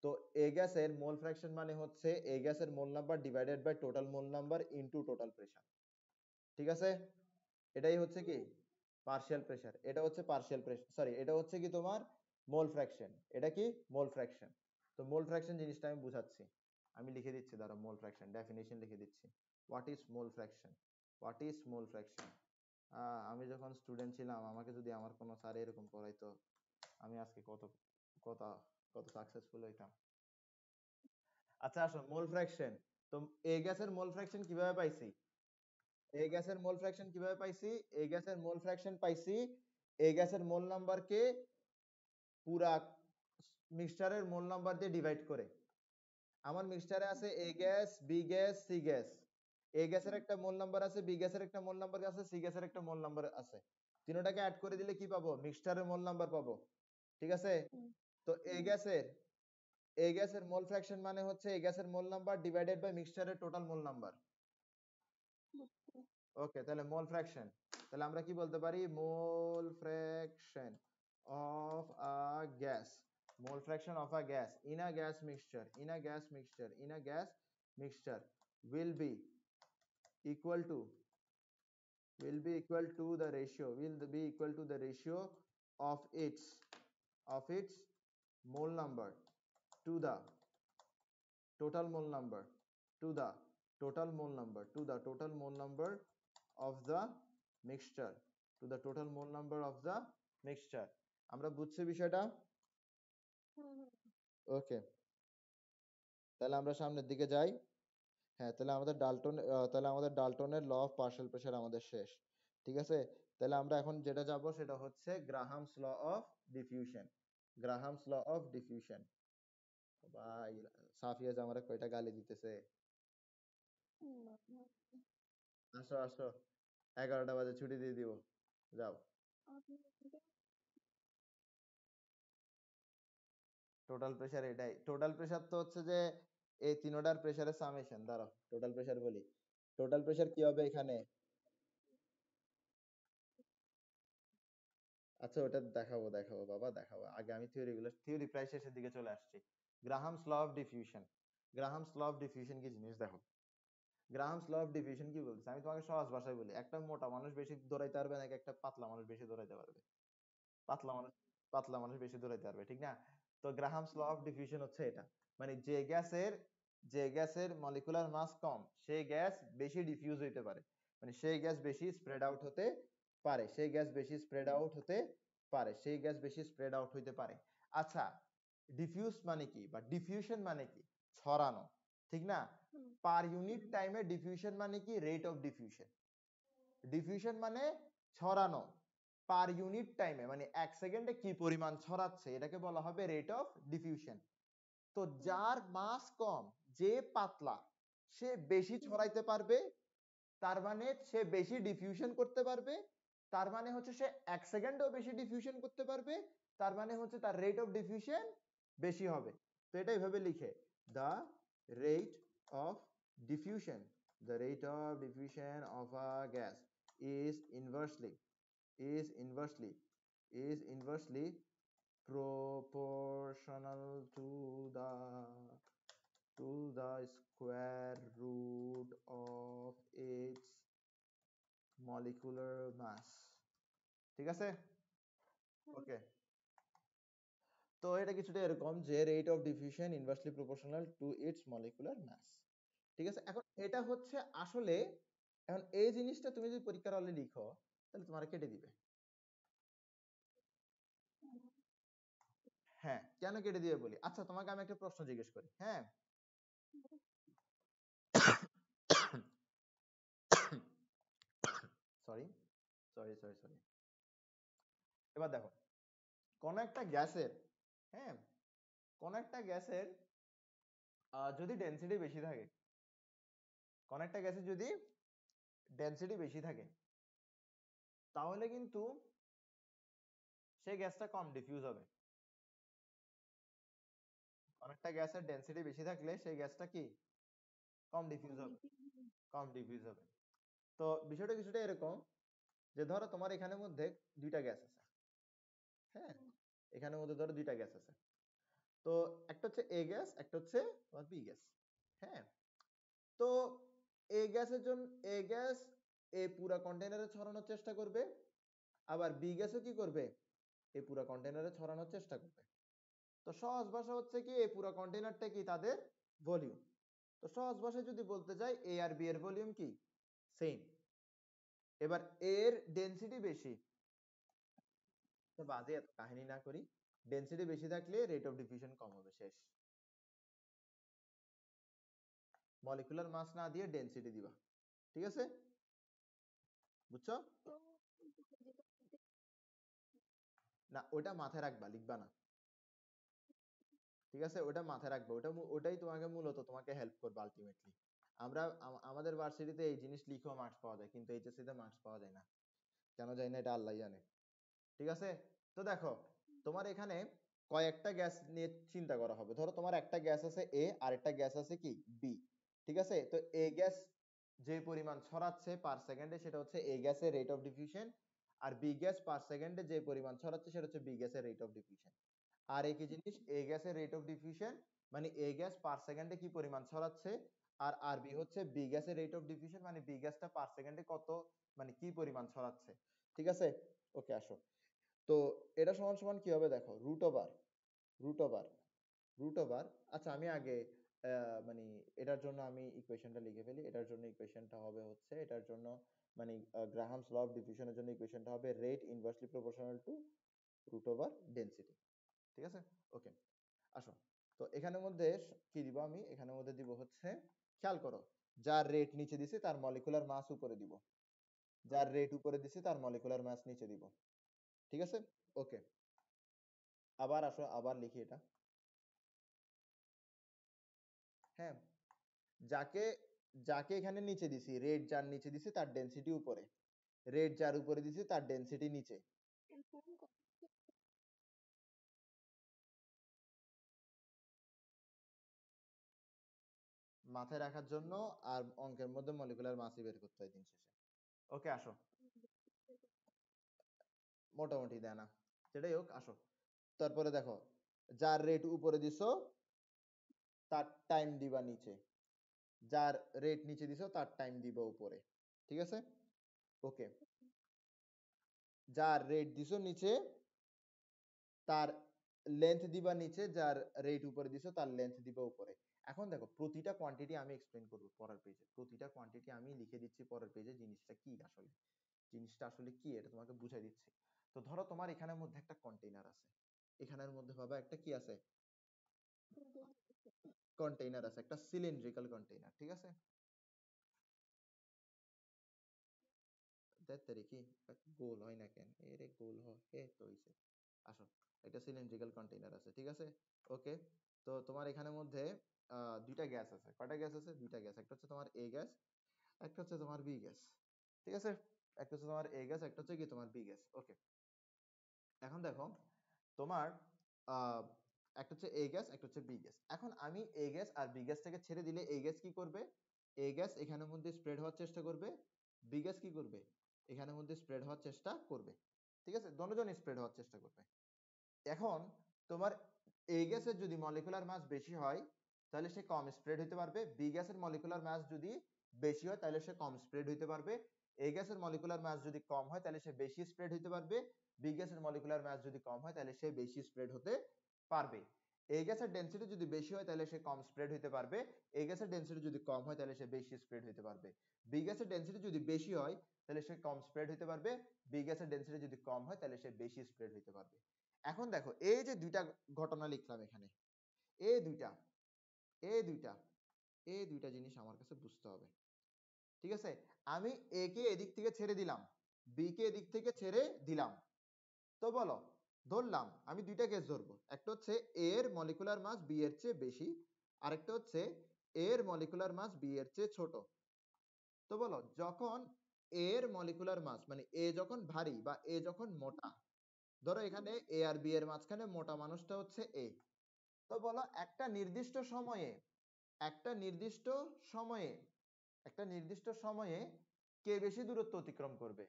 তো এ গ্যাসের মোল ফ্র্যাকশন মানে হচ্ছে এ গ্যাসের mole number divided by total mole number into total pressure, ঠিক আছে, এটাই হচ্ছে কি পার্শিয়াল প্রেসার, এটা হচ্ছে পার্শিয়াল প্রেসার, সরি এটা হচ্ছে কি তোমার মোল ফ্র্যাকশন, এটা কি মোল ফ্র্যাকশন। তো মোল ফ্র্যাকশন জিনিসটা আমি বুঝাচ্ছি, আমি লিখে দিচ্ছি, দাঁড়াও মোল ফ্র্যাকশন ডেফিনিশন লিখে দিচ্ছি, what is mole fraction, what is mole fraction. আমি যখন স্টুডেন্ট ছিলাম আমাকে যদি আমার কোনো স্যার এরকম পড়াইতো আমি আজকে কত কত কত সাকসেসফুল হইতাম। আচ্ছা আসো মোল ফ্র্যাকশন, তো এ গ্যাসের মোল ফ্র্যাকশন কিভাবে পাইছি, এ গ্যাসের মোল ফ্র্যাকশন কিভাবে পাইছি, এ গ্যাসের মোল ফ্র্যাকশন পাইছি এ গ্যাসের মোল নাম্বারকে পুরা মিক্সচারের মোল নাম্বার দিয়ে ডিভাইড করে, আমার মিক্সচারে আছে A gas, B gas, C gas, A গ্যাসের একটা মোল নাম্বার আছে, বি গ্যাসের একটা মোল নাম্বার আছে, সি গ্যাসের একটা মোল নাম্বার আছে, তিনটাকে অ্যাড করে দিলে কি পাবো, মিক্সচারের মোল নাম্বার পাবো, ঠিক আছে। তো এ গ্যাসের মোল ফ্র্যাকশন মানে হচ্ছে এ গ্যাসের মোল নাম্বার ডিভাইডেড বাই মিক্সচারের টোটাল মোল নাম্বার, ওকে, তাহলে মোল ফ্র্যাকশন, তাহলে আমরা কি বলতে পারি, mole fraction of a gas, mole fraction of a gas in a gas mixture, in a gas mixture, in a gas mixture will be equal to will be equal to the ratio of its mole number to the total mole number to the total mole number of the mixture, to the total mole number of the mixture। আমরা বুঝছি বিষয়টা, ওকে, তাহলে আমরা সামনের দিকে যাই। হ্যাঁ তাহলে আমাদের ডাল্টনের ল অফ পার্শিয়াল প্রেসার আমাদের শেষ, ঠিক আছে। তাহলে আমরা এখন যেটা যাব সেটা হচ্ছে Graham's law of diffusion, Graham's law of diffusion. ভাই সাফিয়াজ আমারে কয়টা গালি দিতেছে, আসো আসো 11টা বাজে ছুটি দিয়ে দিব, যাও। টোটাল প্রেসার এটাই, টোটাল প্রেসার তো হচ্ছে যে এই তিনটার প্রেসারের সামেশন, দাঁড়াও টোটাল প্রেসার বলি, টোটাল প্রেসার কি হবে এখানে, আচ্ছা ওটা দেখাবো দেখাবো বাবা দেখাবো, আগে আমি থিওরি প্রায় শেষের দিকে চলে আসছি। Graham's law of diffusion, Graham's law of diffusion কি জিনিস দেখো, গ্রাহামস ল অফ ডিফিউশন কি বলছে আমি তোমাকে সহজ ভাষায় বলি, একটা মোটা মানুষ বেশি দৌড়াইতে পারবে নাকি একটা পাতলা মানুষ বেশি দৌড়াইতে পারবে, পাতলা মানুষ বেশি দৌড়াইতে পারবে, ঠিক না। তো গ্রাহামস ল অফ ডিফিউশন হচ্ছে এটা, মানে যে গ্যাসের মলিকুলার মাস কম সেই গ্যাস বেশি ডিফিউজ হইতে পারে, মানে সেই গ্যাস বেশি স্প্রেড আউট হতে পারে, সেই গ্যাস বেশি স্প্রেড আউট হতে পারে, সেই গ্যাস বেশি স্প্রেড আউট হইতে পারে। আচ্ছা, ডিফিউজ মানে কি বা ডিফিউশন মানে কি? ছড়ানো, ঠিক না? পার ইউনিট টাইমে ডিফিউশন মানে কি? Rate of diffusion. ডিফিউশন মানে ছড়ানো, পার ইউনিট টাইমে মানে এক সেকেন্ডে কি পরিমাণ ছড়াচ্ছে এটাকে বলা হবে রেট অফ ডিফিউশন। তো যার মাস কম, যে পাতলা, সে বেশি ছড়াইতে পারবে, তার মানে সে বেশি ডিফিউশন করতে পারবে, তার মানে হচ্ছে সে এক সেকেন্ডেও বেশি ডিফিউশন করতে পারবে, তার মানে হচ্ছে তার রেট অফ ডিফিউশন বেশি হবে। তো এটা এইভাবে লিখে, the rate of diffusion, the rate of diffusion of a gas is inversely is inversely is inversely proportional to the square root of its molecular mass। ঠিক আছে? ওকে, তো এটা কিছুটা এরকম যে rate of diffusion inversely proportional to its molecular mass. ঠিক আছে, এখন এটা হচ্ছে আসলে, এখন এই জিনিসটা তুমি যদি পরীক্ষার হলে লিখো তাহলে তোমার কেটে দিবে। হ্যাঁ, কেন কেটে দিবে বলি। আচ্ছা, তোমাকে আমি একটা প্রশ্ন জিজ্ঞেস করি। হ্যাঁ, সরি সরি সরি সরি এবার দেখো, কোন একটা গ্যাসের, হ্যাঁ, কোন একটা গ্যাসের যদি ডেনসিটি বেশি থাকে, কোন একটা গ্যাসের যদি ডেনসিটি বেশি থাকে, তাহলে কিন্তু সেই গ্যাসটা কম ডিফিউজ হবে। কোন একটা গ্যাসের ডেনসিটি বেশি থাকলে সেই গ্যাসটা কি কম ডিফিউজ হবে, কম ডিফিউজ হবে। তো বিষয়টা কিছুটা এরকম যে ধরো তোমার এখানের মধ্যে দুইটা গ্যাস আছে, হ্যাঁ, এখানের মধ্যে ধরো দুইটা গ্যাস আছে। তো একটা হচ্ছে এ গ্যাস, একটা হচ্ছে তোমার বি গ্যাস। হ্যাঁ, তো এ গ্যাসের জন্য এ গ্যাস এই পুরা কন্টেইনারে ছড়ানোর চেষ্টা করবে, আবার বি গ্যাসও কি করবে, এই পুরা কন্টেইনারে ছড়ানোর চেষ্টা করবে। তো সহজ ভাষা হচ্ছে কি, এই পুরা কন্টেইনারটা কি তাদের ভলিউম। তো সহজ ভাষায় যদি বলতে যাই, এ আর বি এর ভলিউম কি সেম। এবার এর ডেনসিটি বেশি, তো বাজে এত কাহিনী না করি, ডেনসিটি বেশি থাকলে রেট অফ ডিফিউশন কম হবে, শেষ। মলিকুলার মাস না দিয়ে ডেনসিটি দিবা, ঠিক আছে? বুঝছো? না, ওটা মাথায় রাখবা, লিখবা না। ঠিক আছে, ওটা মাথায় রাখবা, ওটাই তোমাকে মূলত তোমাকে হেল্প করবে আলটিমেটলি। আমরা আমাদের ভার্সিটিতে এই জিনিস লিখেও মার্কস পাওয়া যায়, কিন্তু এইচএসসি তে মার্কস পাওয়া যায় না, কেন যায় না এটা আল্লাহ জানে। ঠিক আছে, তো দেখো তোমার এখানে কয়েকটা গ্যাস নিয়ে চিন্তা করা হবে। ধরো তোমার একটা গ্যাস আছে এ আর একটা গ্যাস আছে কি বি। ঠিক আছে, তো এ গ্যাস যে পরিমাণ ছড়াচ্ছে পার সেকেন্ডে সেটা হচ্ছে এ গ্যাসের রেট অফ ডিফিউশন, আর বি গ্যাস পার সেকেন্ডে যে পরিমাণ ছড়াচ্ছে সেটা হচ্ছে বি গ্যাসের রেট অফ ডিফিউশন। আর একই জিনিস এ গ্যাসের রেট অফ ডিফিউশন মানে এ গ্যাস পার সেকেন্ডে কি পরিমাণ ছড়াচ্ছে, আর আর বি হচ্ছে বি গ্যাসের রেট অফ ডিফিউশন মানে বি গ্যাসটা পার সেকেন্ডে কত, মানে কি পরিমাণ ছড়াচ্ছে। ঠিক আছে, ওকে আসো। তো এটা সমান সমান কি হবে দেখো, root over root over root over. আচ্ছা, আমি আগে মানে এটার জন্য আমি ইকুয়েশনটা লিখে ফেলি। এটার জন্য ইকুয়েশনটা হবে হচ্ছে, এটার জন্য মানে গ্রাহামস ল অফ ডিফিউশনের জন্য ইকুয়েশনটা হবে rate inversely proportional to root over density. ঠিক আছে, ওকে আসো। তো এখানের মধ্যে কি দিব, আমি এখানের মধ্যে দিব হচ্ছে, খেয়াল করো, যার রেট নিচে দিছে তার মলিকুলার মাস উপরে দিব, যার রেট উপরে দিছে তার মলিকুলার মাস নিচে দিব। ঠিক আছে, ওকে। আবার আসো, আবার লিখি এটা। হ্যাঁ, যাকে যাকে এখানে নিচে দিছি, রেড যার নিচে দিছি তার ডেনসিটি উপরে, রেড যার উপরে দিছি তার ডেনসিটি নিচে। মাথায় রাখার জন্য, আর অঙ্কের মধ্যে মলিকুলার মাসই বের করতে হয় দিন শেষে। ওকে আসো, মোটামুটি দেয় না, সেটাই হোক, আসো। তারপরে দেখো, যার রেট উপরে দিছো তার টাইম দিবা নিচে, যার রেট নিচে দিছো তার টাইম দিবা উপরে। ঠিক আছে, ওকে। যার রেট দিছো নিচে তার লেন্থ দিবা নিচে, যার রেট উপরে দিছো তার লেন্থ দিবা উপরে। এখন দেখো প্রতিটা কোয়ান্টিটি আমি এক্সপ্লেন করব পরের পেজে, প্রতিটা কোয়ান্টিটি আমি লিখে দিচ্ছি পরের পেজে, জিনিসটা কি আসলে, জিনিসটা আসলে কি এটা তোমাকে বুঝাই দিচ্ছি। তো ধরো তোমার এখানের মধ্যে একটা কন্টেইনার আছে, এখানের মধ্যে ভাবা একটা কি আছে, কন্টেইনার আছে, একটা সিলিন্ড্রিক্যাল কন্টেইনার, ঠিক আছে। দেখতে কি গোল হয় না কেন, এরে গোল হয় এ তো হইছে। আসো, একটা সিলিন্ড্রিক্যাল কন্টেইনার আছে, ঠিক আছে। ওকে, তো তোমার এখানের মধ্যে দুইটা গ্যাস আছে, কয়টা গ্যাস আছে, দুইটা গ্যাস, একটা হচ্ছে তোমার এ গ্যাস, একটা হচ্ছে তোমার বি গ্যাস, ঠিক আছে। একটা হচ্ছে তোমার এ গ্যাস, একটা হচ্ছে কি তোমার বি গ্যাস। ওকে, এখন দেখো তোমার আহ একটা হচ্ছে এ গ্যাস, একটা হচ্ছে বি গ্যাস। এখন আমি এ গ্যাস আর বি গ্যাসটাকে ছেড়ে দিলে এ গ্যাস কি করবে, এ গ্যাস এখানের মধ্যে স্প্রেড হওয়ার চেষ্টা করবে, বি গ্যাস কি করবে, এখানের মধ্যে স্প্রেড হওয়ার চেষ্টা করবে, ঠিক আছে, দুজন স্প্রেড হওয়ার চেষ্টা করবে। এখন তোমার এ গ্যাসের যদি মলিকুলার মাস বেশি হয় তাহলে সে কম স্প্রেড হতে পারবে, বি গ্যাসের মলিকুলার মাস যদি বেশি হয় তাহলে সে কম স্প্রেড হতে পারবে, এ গ্যাসের মলিকুলার মাস যদি কম হয় তাহলে সে বেশি স্প্রেড হতে পারবে, বি গ্যাসের মলিকুলার মাস যদি কম হয় তাহলে সে বেশি স্প্রেড হতে পারবে। এ গ্যাসের ডেনসিটি যদি বেশি হয় তাহলে সে কম স্প্রেড হতে পারবে, এ গ্যাসের ডেনসিটি যদি কম হয় তাহলে সে বেশি স্প্রেড হতে পারবে। বি গ্যাসের ডেনসিটি যদি বেশি হয় তাহলে সে কম স্প্রেড হতে পারবে, বি গ্যাসের ডেনসিটি যদি কম হয় তাহলে সে বেশি স্প্রেড হতে পারবে। এখন দেখো এই যে দুইটা ঘটনা লিখলাম এখানে, এই দুইটা এই দুইটা এই দুইটা জিনিস আমার কাছে বুঝতে হবে, ঠিক আছে। আমি এ কে এদিক থেকে ছেড়ে দিলাম, বি কে এদিক থেকে ছেড়ে দিলাম, তো বলো, ধরলাম আমি দুইটা কেস ধরবো, একটা হচ্ছে এ এর মলিকুলার মাস বি এর চেয়ে বেশি, আরেকটা হচ্ছে এ এর মলিকুলার মাস বি এর চেয়ে ছোট। তো বলো যখন এ এর মলিকুলার মাস মানে এ যখন ভারী বা এ যখন মোটা, ধরো এখানে এ আর বি এর মাঝখানে মোটা মানুষটা হচ্ছে এ, তো বলো একটা নির্দিষ্ট সময়ে, একটা নির্দিষ্ট সময়ে একটা নির্দিষ্ট সময়ে কে বেশি দূরত্ব অতিক্রম করবে,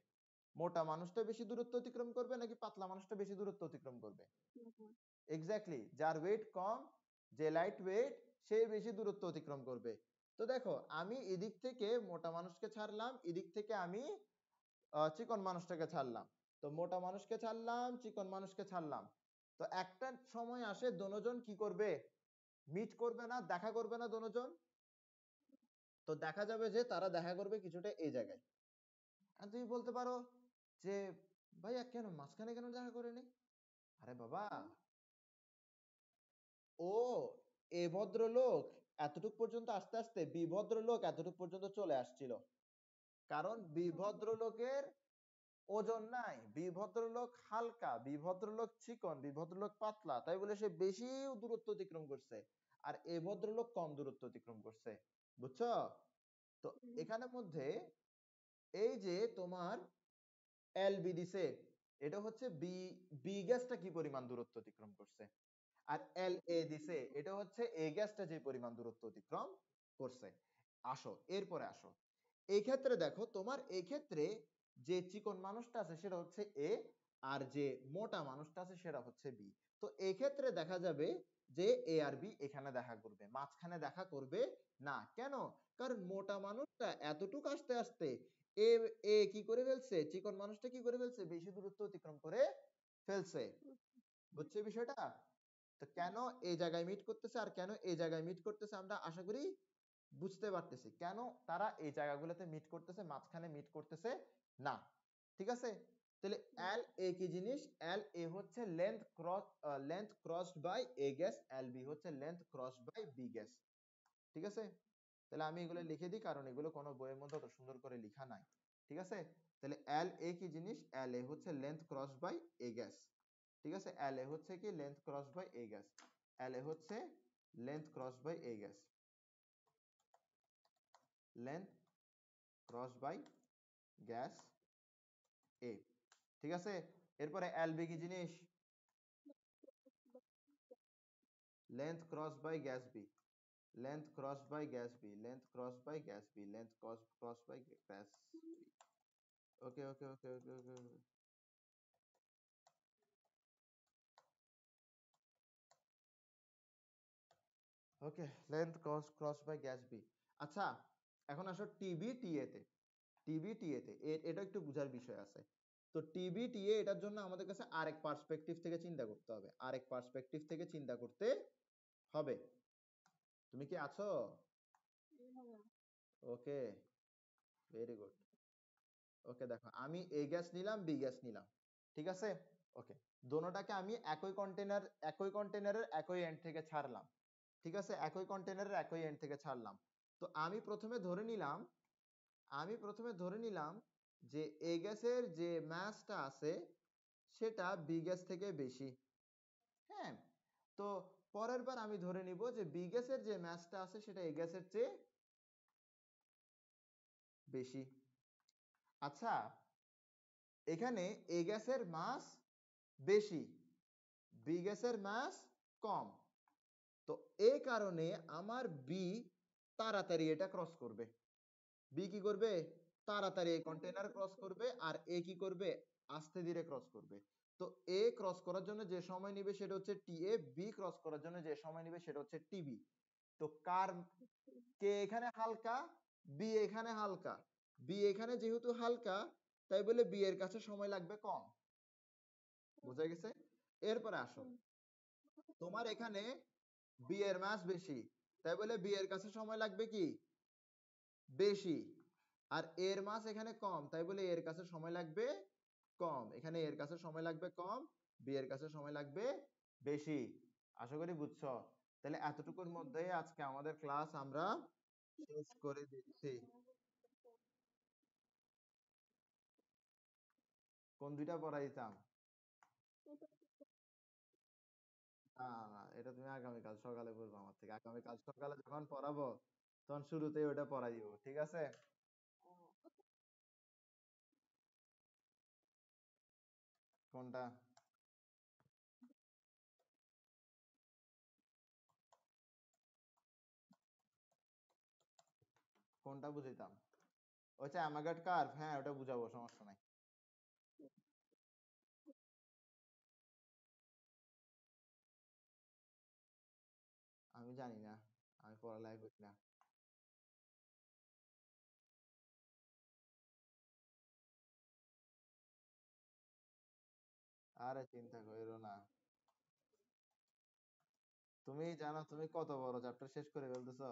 মোটা মানুষটা বেশি দূরত্ব অতিক্রম করবে নাকি পাতলা মানুষটা বেশি দূরত্ব অতিক্রম করবে? এক্স্যাক্টলি, যার ওয়েট কম, যে লাইট ওয়েট, সে বেশি দূরত্ব অতিক্রম করবে। তো দেখো আমি এদিক থেকে মোটা মানুষকে ছাড়লাম, এদিক থেকে আমি চিকন মানুষটাকে ছাড়লাম, তো মোটা মানুষকে ছাড়লাম, চিকন মানুষকে ছাড়লাম, তো একটা সময় আসে দোনোজন কি করবে, মিট করবে না, দেখা করবে না দোনোজন, তো দেখা যাবে যে তারা দেখা করবে কিছুটা এই জায়গায়। আর তুমি বলতে পারো যে ভাইয়া কেন মাঝখানে কেন দেখা করেনি, আরে বাবা ও এ ভদ্রলোক এতটুক পর্যন্ত আস্তে আস্তে বি ভদ্রলোক এতটুক পর্যন্ত চলে আসছিল, কারণ বি ভদ্রলোকের ওজন নাই, বি ভদ্রলোক হালকা, বি ভদ্রলোক চিকন, বি ভদ্রলোক পাতলা, তাই বলে সে বেশি দূরত্ব অতিক্রম করছে, আর এ ভদ্রলোক কম দূরত্ব অতিক্রম করছে, বুঝছো? তো এখানের মধ্যে এই যে তোমার এল বি দিছে, এটা হচ্ছে বি, বি গ্যাসটা কি পরিমাণ দূরত্ব অতিক্রম করছে, আর এল এ দিছে এটা হচ্ছে এ গ্যাসটা যে পরিমাণ দূরত্ব অতিক্রম করছে। আসো এরপরে আসো, এই ক্ষেত্রে দেখো তোমার এই ক্ষেত্রে যে চিকন মানুষটা আছে সেটা হচ্ছে এ, আর যে মোটা মানুষটা আছে সেটা হচ্ছে বি। তো এই ক্ষেত্রে দেখা যাবে যে এ আর বি এখানে দেখা করবে, মাঝখানে দেখা করবে না, কেন, কারণ মোটা মানুষটা এতটুকু আসতে আসতে এ, এ কি করে ফেলছে, চিকন মানুষটা কি করে ফেলছে, বেশি দূরত্ব অতিক্রম করে ফেলছে, বুঝছো বিষয়টা? তো কেন এই জায়গায় মিট করতেছে আর কেন এই জায়গায় মিট করতেছে আমরা আশা করি বুঝতে পারতেছি, কেন তারা এই জায়গাগুলোতে মিট করতেছে, মাঝখানে মিট করতেছে না, ঠিক আছে। তাহলে এল এ কি জিনিস, এল এ হচ্ছে length crossed by A gas, L B হচ্ছে length crossed by B gas, ঠিক আছে। তাহলে আমি এগুলো লিখে দিই কারণ এগুলো কোনো বইয়ের মধ্যে অত সুন্দর করে লেখা নাই, ঠিক আছে। তাহলে এল এ কি জিনিস, এল এ হচ্ছে length crossed by A gas, ঠিক আছে, এল এ হচ্ছে কি length crossed by A gas, L A হচ্ছে length crossed by A gas, length cross by gas A, ঠিক আছে। এরপরে এল বি কি জিনিস, length cross by gas B, length cross by gas B, length cross by gas B, length cross by gas B. Okay okay okay okay okay okay, length cross by gas B. আচ্ছা, এখন আসো টিবি টিএ তে, টিবি টিএ তে এটা একটু বুঝার বিষয় আছে। তো টিবি টিএ এটার জন্য আমাদের কাছে আরেক পার্সপেক্টিভ থেকে চিন্তা করতে হবে, আরেক পার্সপেক্টিভ থেকে চিন্তা করতে হবে। তুমি কি আছো? ওকে, ভেরি গুড। ওকে দেখো, আমি এ গ্যাস নিলাম, বি গ্যাস নিলাম, ঠিক আছে? ওকে, দোনোটাকে আমি একই কন্টেনারের একই এন্ড থেকে ছাড়লাম, ঠিক আছে? একই কন্টেনারের একই এন্ড থেকে ছাড়লাম। তো আমি প্রথমে ধরে নিলাম যে এ গ্যাসের যে মাসটা আছে সেটা বি গ্যাস থেকে বেশি। হ্যাঁ, তো পরের বার আমি ধরে নিব যে বি গ্যাসের যে মাসটা আছে সেটা এ গ্যাসের চেয়ে বেশি। আচ্ছা, এখানে এ গ্যাসের মাস বেশি, বি গ্যাসের মাস কম, তো এই কারণে আমার বি তাড়াতাড়ি এটা ক্রস করবে। বি কি করবে? তাড়াতাড়ি এই কন্টেনার ক্রস করবে, আর এ কি করবে? আস্তে ধীরে ক্রস করবে। তো এ ক্রস করার জন্য যে সময় নিবে সেটা হচ্ছে টি এ, বি ক্রস করার জন্য যে সময় নিবে সেটা হচ্ছে টিবি। তো কে এখানে হালকা? বি এখানে হালকা। বি এখানে যেহেতু হালকা, তাই বলে বি এর কাছে সময় লাগবে কম। বোঝা গেছে? এরপরে আসো, তোমার এখানে বি এর মাস বেশি, তাই বলে বি এর কাছে সময় লাগবে কি? বেশি। আর এর মাস এখানে কম, তাই বলে এর কাছে সময় লাগবে কম। এখানে এর কাছে সময় লাগবে কম, বি এর কাছে সময় লাগবে বেশি। আশা করি বুঝছো। তাহলে এতটুকুর মধ্যে আজকে আমাদের ক্লাস আমরা শেষ করে দিচ্ছি। কোন দুইটা পড়াইতাম? না, না, এটা তুমি আগামীকাল সকালে পড়বো আমার থেকে। আগামীকাল সকালে যখন পড়াবো তখন শুরুতেই ওটা পড়াই দিব, ঠিক আছে? কোনটা? কোনটা বুঝাইতাম? ওইটা অ্যামাগাট কার্ভ, হ্যাঁ ওটা বুঝাবো, সমস্যা নাই। আমি জানি না, আমি পড়ালেখা করি না। আরে চিন্তা কইরো না। তুমি জানো তুমি কত বড় চ্যাপ্টার শেষ করে ফেলতেছো?